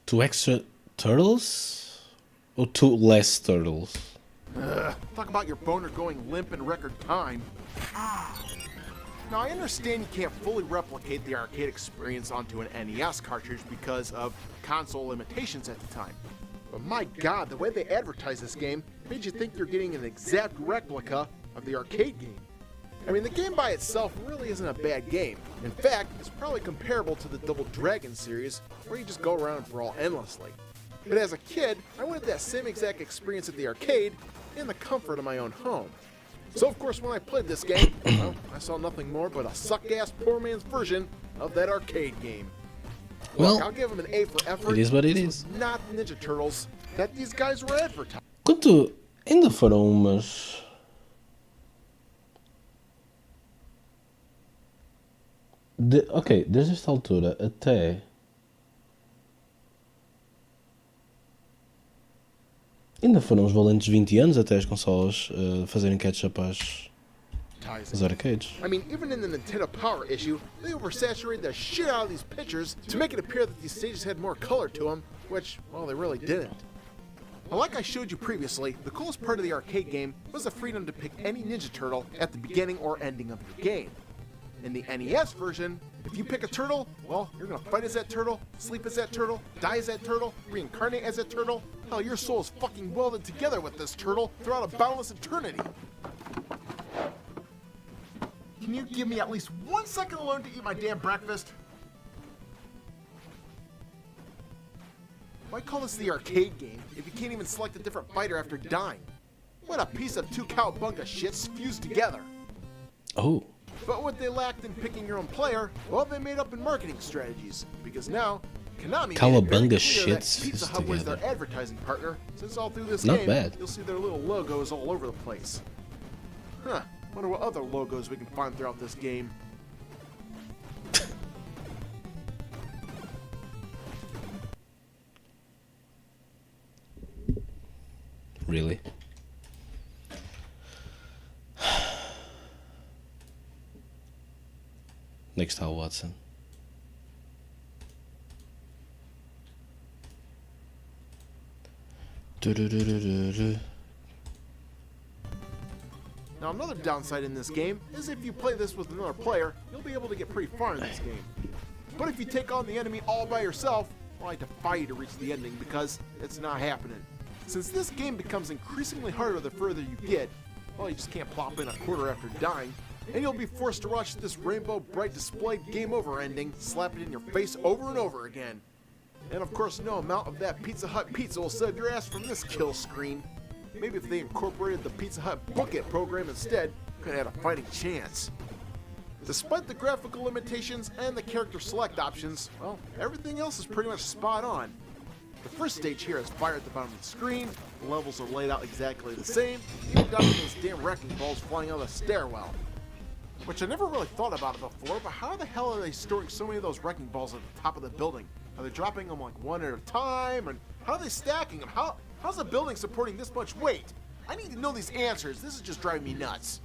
2 extra turtles? Or 2 less turtles? Talk about your boner going limp in record time. Now, I understand you can't fully replicate the arcade experience onto an NES cartridge because of console limitations at the time. But my god, the way they advertised this game made you think you're getting an exact replica of the arcade game. I mean, the game by itself really isn't a bad game. In fact, it's probably comparable to the Double Dragon series, where you just go around and brawl endlessly. But as a kid, I wanted that same exact experience at the arcade in the comfort of my own home. So of course when I played this game, well, I saw nothing more but a suck-ass poor man's version of that arcade game. Well, look, I'll give them an A for effort. it is what it This is. was not Ninja Turtles that these guys were advertising. Quanto ainda foram umas... Ok, desde esta altura até... Ainda foram uns valentes 20 anos até as consolas fazerem catch-up às arcades. I mean, even in the Nintendo Power issue, they oversaturated the shit out of these pictures to make it appear that these stages had more color to them, which, well, they really didn't. Well, like I showed you previously, the coolest part of the arcade game was the freedom to pick any Ninja Turtle at the beginning or ending of your game. In the NES version, if you pick a turtle, well, you're gonna fight as that turtle, sleep as that turtle, die as that turtle, reincarnate as that turtle. Hell, your soul is fucking welded together with this turtle throughout a boundless eternity. Can you give me at least 1 second alone to eat my damn breakfast? Why call this the arcade game if you can't even select a different fighter after dying? What a piece of two cowabunga shits fused together. Oh. But what they lacked in picking your own player, well, they made up in marketing strategies. Because now, Konami made it very Cowabunga clear that shits Pizza fused Hut was together. their advertising partner, since all through this Not game, bad. you'll see their little logos all over the place. Huh, wonder what other logos we can find throughout this game. Really? Next time, Watson. Now another downside in this game is if you play this with another player, you'll be able to get pretty far in this game. But if you take on the enemy all by yourself, well, I defy you to reach the ending because it's not happening. Since this game becomes increasingly harder the further you get, well, you just can't plop in a quarter after dying, and you'll be forced to watch this rainbow bright displayed game over ending slap it in your face over and over again. And of course, no amount of that Pizza Hut pizza will save your ass from this kill screen. Maybe if they incorporated the Pizza Hut Book It program instead, could have had a fighting chance. Despite the graphical limitations and the character select options, well, everything else is pretty much spot on. The first stage here is fire at the bottom of the screen, the levels are laid out exactly the same, even down to those damn wrecking balls flying out of the stairwell. Which I never really thought about it before, but how the hell are they storing so many of those wrecking balls at the top of the building? Are they dropping them like one at a time? And how are they stacking them? How's the building supporting this much weight? I need to know these answers. This is just driving me nuts.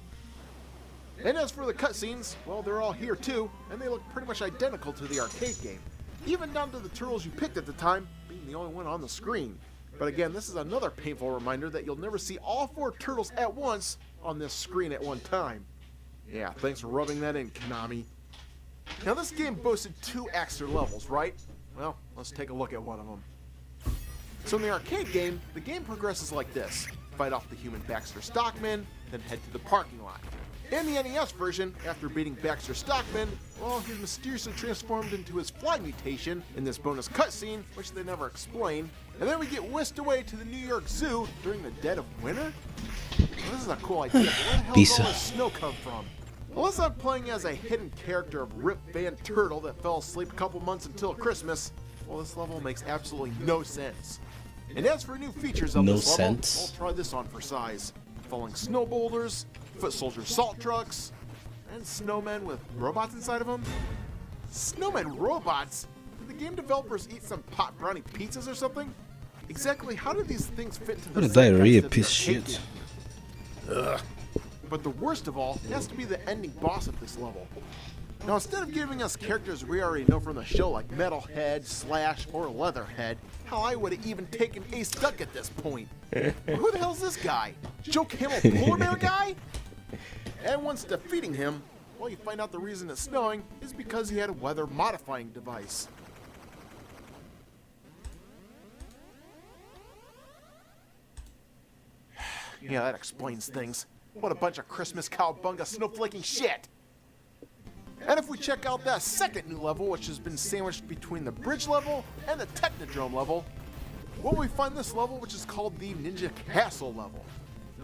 And as for the cutscenes, well, they're all here too, and they look pretty much identical to the arcade game. Even down to the turtles you picked at the time being the only one on the screen. But again, this is another painful reminder that you'll never see all 4 turtles at once on this screen at one time. Yeah, thanks for rubbing that in, Konami. Now this game boasted 2 extra levels, right? Well, let's take a look at one of them. So in the arcade game, the game progresses like this. Fight off the human Baxter Stockman, then head to the parking lot. In the NES version, after beating Baxter Stockman, well, he's mysteriously transformed into his fly mutation in this bonus cutscene, which they never explain. And then we get whisked away to the New York Zoo during the dead of winter? Well, this is a cool idea, but where the hell does all this snow come from? Unless I'm playing as a hidden character of Rip Van Turtle that fell asleep a couple months until Christmas, well, this level makes absolutely no sense. And as for new features of this level, I'll try this on for size. Falling snow boulders, foot soldier salt trucks, and snowmen with robots inside of them. Snowmen robots? Did the game developers eat some pot brownie pizzas or something? Exactly how do these things fit into the What a diarrhea zeitgeist of piece the of shit. Ugh. But the worst of all has to be the ending boss of this level. Now instead of giving us characters we already know from the show like Metalhead, Slash, or Leatherhead, hell, I would have even taken Ace Duck at this point. Who the hell's this guy? Joe Camel Polar Bear guy? And once defeating him, well, you find out the reason it's snowing is because he had a weather modifying device. Yeah, that explains things. What a bunch of Christmas cowbunga snowflaking shit! And if we check out that second new level, which has been sandwiched between the bridge level and the Technodrome level, well, we find this level, which is called the Ninja Castle level.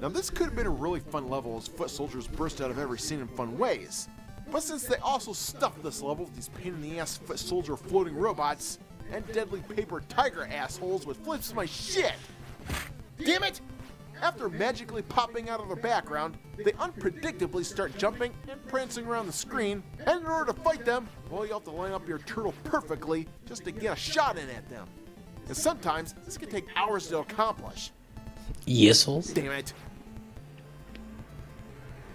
Now, this could have been a really fun level as foot soldiers burst out of every scene in fun ways. But since they also stuffed this level with these pain-in-the-ass foot soldier floating robots and deadly paper tiger assholes, which flips my shit! Damn it! After magically popping out of the background, they unpredictably start jumping and prancing around the screen, and in order to fight them, well, you have to line up your turtle perfectly just to get a shot in at them. And sometimes, this can take hours to accomplish. Yes. Damn it.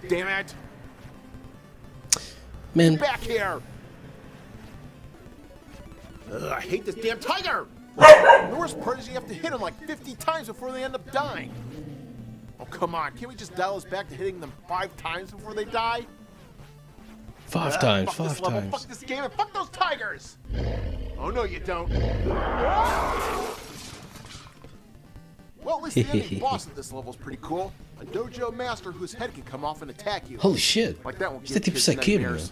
Damn it. Man. Get back here! Ugh, I hate this damn tiger! The worst part is you have to hit them like 50 times before they end up dying. Oh, come on. Can't we just dial this back to hitting them 5 times before they die? 5 times, fuck 5 this level, times. fuck this game, and fuck those tigers! Oh, no, you don't. Well, at least the ending boss of this level is pretty cool. A dojo master whose head can come off and attack you. Holy shit. Like that one. Is that tipo Sekiro?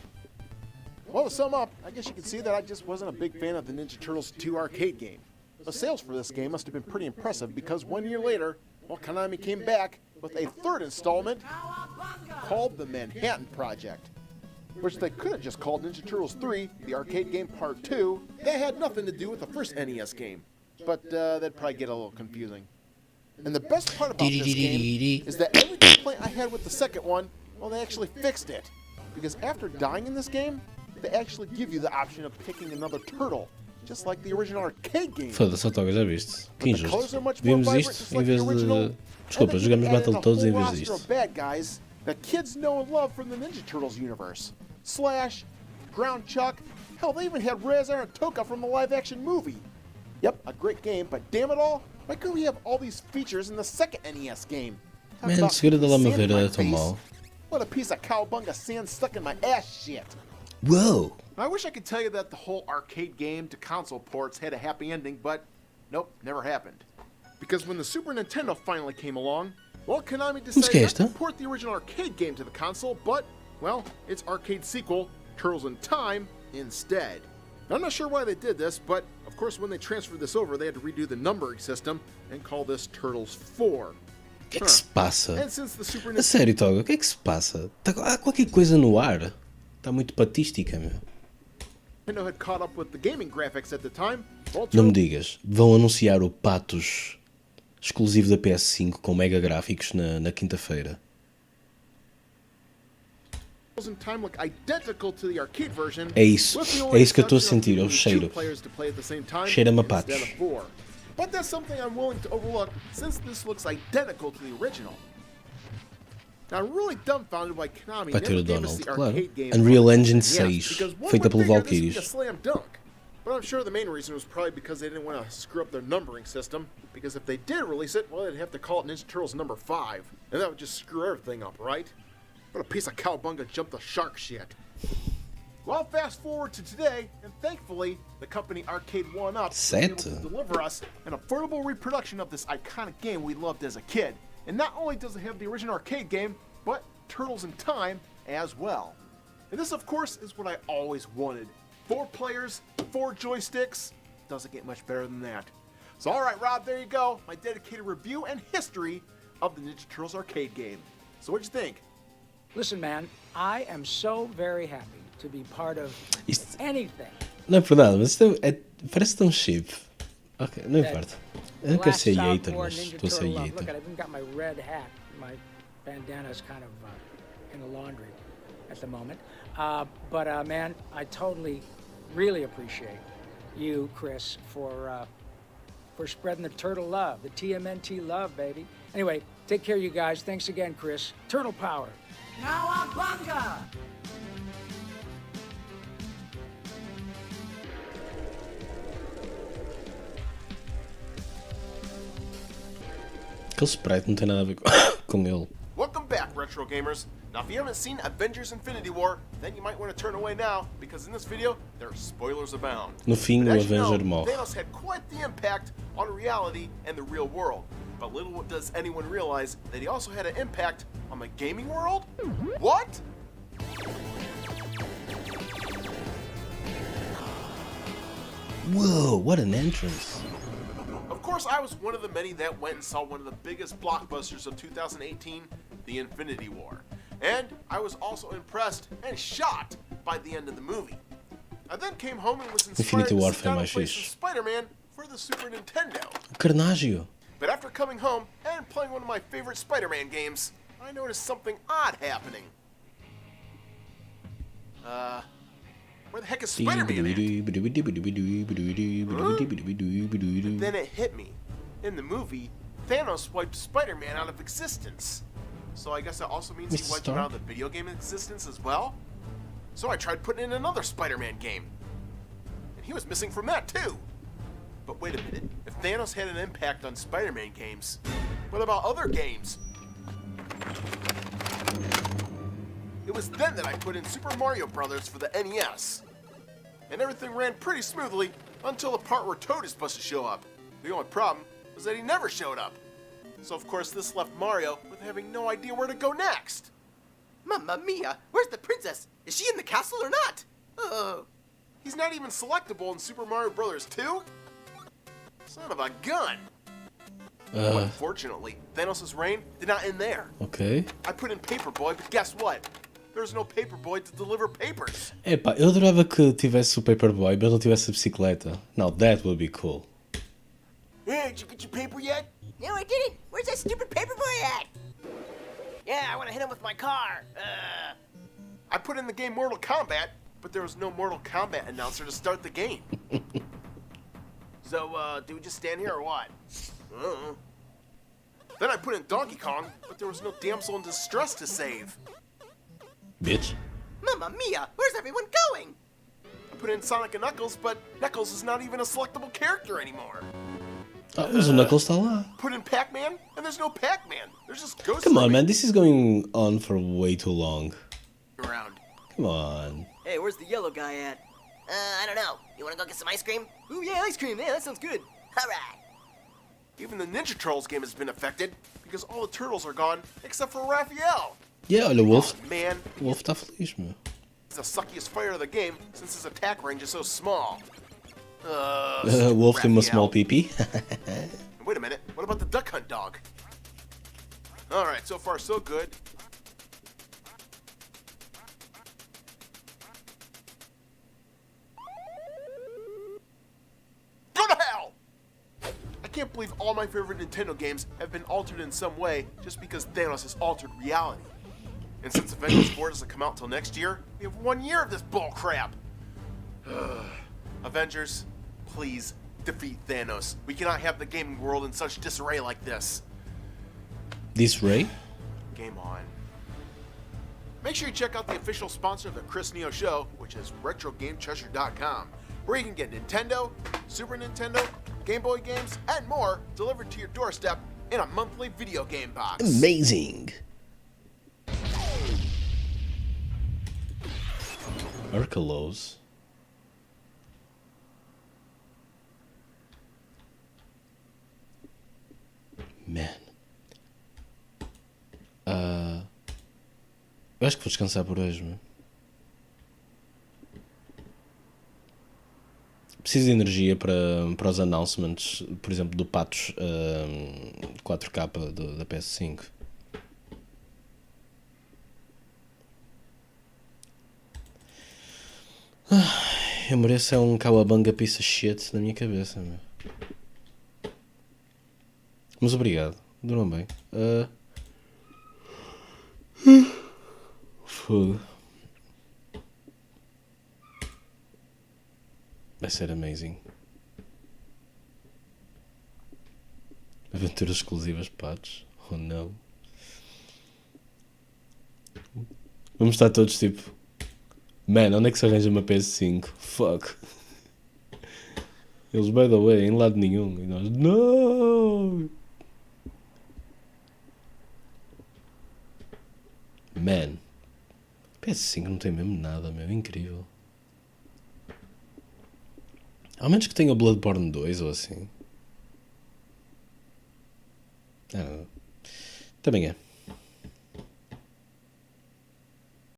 Well, to sum up, I guess you can see that I just wasn't a big fan of the Ninja Turtles 2 arcade game. The sales for this game must have been pretty impressive because 1 year later, well, Konami came back with a third installment called the Manhattan Project, which they could have just called Ninja Turtles 3, the arcade game part 2. That had nothing to do with the first NES game, but that'd probably get a little confusing. And the best part about this game is that every complaint I had with the second one, well, they actually fixed it. Because after dying in this game, they actually give you the option of picking another turtle, just like the original arcade game. Foda-se, Otoga, já viste? Que injusto. Vimos isto em vez de... Desculpa, jogamos Metal todos em vez disto. Bad guys that kids know and love from the Ninja Turtles universe. Slash, Ground Chuck, hell, they even had Razar and Toka from the live-action movie. Yep, a great game, but damn it all, why couldn't we have all these features in the second NES game? Man, segura da lama-veira tão mal. What a piece of cowbunga sand stuck in my ass shit. Whoa. I wish I could tell you that the whole arcade game to console ports had a happy ending, but nope, never happened. Because when the Super Nintendo finally came along, well, Konami decided not to port the original arcade game to the console, but, well, its arcade sequel, Turtles in Time, instead. Now, I'm not sure why they did this, but, of course, when they transferred this over, they had to redo the numbering system and call this Turtles 4. O que é que se passa? And since the Super A sério, Toga, o que é que se passa? Há qualquer coisa no ar. Está muito patística, meu. Nintendo had caught up with the gaming graphics at the time. Não me digas, vão anunciar o Patos exclusivo da PS5 com mega gráficos na quinta-feira. É isso que eu estou a sentir, é o cheiro. Cheira-me a Patos. But that's something I'm willing to overlook since this looks identical to the original. Now, I'm really dumbfounded why Konami Vai ter never o gave us Donald, the claro. arcade game Unreal on Engine NES, 6, because one feita would pelo figure this would be Valkyries. a slam dunk. But I'm sure the main reason was probably because they didn't want to screw up their numbering system. Because if they did release it, well, they'd have to call it Ninja Turtles number 5. And that would just screw everything up, right? What a piece of cowbunga jumped the shark shit. Well, fast forward to today, and thankfully, the company Arcade 1-Up was able to deliver us an affordable reproduction of this iconic game we loved as a kid. And not only does it have the original arcade game, but Turtles in Time as well. And this, of course, is what I always wanted. 4 players, 4 joysticks. Doesn't get much better than that. So, alright, Rob, there you go. My dedicated review and history of the Ninja Turtles arcade game. So, what'd you think? Listen, man, I am so very happy to be part of anything. Não é verdade, mas isto parece tão cheap. Ok, não importa. Eu não quero ser hater, mas estou a ser hater. Look, I even got my red hat. My bandana is kind of in the laundry at the moment. But man, I totally, really appreciate you, Chris, for spreading the turtle love, the TMNT love, baby. Anyway, take care, you guys. Thanks again, Chris. Turtle power. Cowabunga! Aquele sprite não tem nada a ver com ele. Welcome back, retro gamers. Now, if you haven't seen Avengers Infinity War, then you might want to turn away now, because in this video, there are spoilers abound. No fim, o Avenger morre. Thanos had quite the impact on reality and the real world. But little does anyone realize that he also had an impact on the gaming world? What? Whoa, what an entrance. Of course, I was one of the many that went and saw one of the biggest blockbusters of 2018, The Infinity War. And I was also impressed and shocked by the end of the movie. I then came home and was inspired Infinity War to sit foi down mais and play fixe. some Spider-Man for the Super Nintendo. Carnágio. But after coming home and playing one of my favorite Spider-Man games, I noticed something odd happening. Where the heck is Spider-Man at? Then it hit me. In the movie, Thanos wiped Spider-Man out of existence. So I guess that also means he wiped him out of the video game existence as well? So I tried putting in another Spider-Man game. And he was missing from that too. But wait a minute, if Thanos had an impact on Spider-Man games, what about other games? It was then that I put in Super Mario Brothers for the NES. And everything ran pretty smoothly until the part where Toad is supposed to show up. The only problem was that he never showed up. So of course this left Mario with having no idea where to go next. Mamma mia, where's the princess? Is she in the castle or not? He's not even selectable in Super Mario Brothers 2? Son of a gun! Unfortunately, Thanos' reign did not end there. Ok. I put in Paperboy, but guess what? There's no Paperboy to deliver papers. Epá, eu adorava que tivesse o Paperboy, mas não tivesse a bicicleta. Now that would be cool. Hey, did you get your paper yet? No, I didn't. Where's that stupid Paperboy at? Yeah, I want to hit him with my car. I put in the game Mortal Kombat, but there was no Mortal Kombat announcer to start the game. So, do we just stand here or what? Then I put in Donkey Kong, but there was no damsel in distress to save. Bitch. Mamma mia, where's everyone going? I put in Sonic and Knuckles, but Knuckles is not even a selectable character anymore. Ah, mas o Knuckles está lá. Put in Pac-Man, and there's no Pac-Man. There's just Ghost. Come on, man, this is going on for way too long. Around. Come on. Hey, where's the yellow guy at? I don't know. You wanna go get some ice cream? Ooh, yeah, ice cream. Yeah, that sounds good. Alright. Even the Ninja Turtles game has been affected, because all the turtles are gone, except for Raphael. Yeah, olha, o Wolf. Oh, man. O Wolf está feliz, meu. He's the suckiest fighter of the game, since his attack range is so small. Wolf tem uma small PP. Wait a minute, what about the Duck Hunt dog? Alright, so far so good. Go to hell! I can't believe all my favorite Nintendo games have been altered in some way just because Thanos has altered reality. And since Avengers 4 doesn't come out till next year, we have 1 year of this bullcrap. Avengers, please defeat Thanos. We cannot have the gaming world in such disarray like this. Disarray? Game on. Make sure you check out the official sponsor of the Chris Neo Show, which is RetroGameCheshire.com, where you can get Nintendo, Super Nintendo, Game Boy games, and more delivered to your doorstep in a monthly video game box. Amazing. Urkelos. Man. Eu acho que vou descansar por hoje, meu. Preciso de energia para os announcements, por exemplo, do Patos 4K da PS5. Eu mereço um cowabunga piece of shit na minha cabeça, meu. Mas obrigado, duram bem. Fogo. Vai ser amazing. Aventuras exclusivas, Patos. Oh não. Vamos estar todos tipo, man, onde é que se arranja uma PS5? Fuck. Eles, by the way, em lado nenhum. E nós, não! Man, PS5 não tem mesmo nada, meu. Incrível. Ao menos que tenha o Bloodborne 2 ou assim. I don't know. Többingen.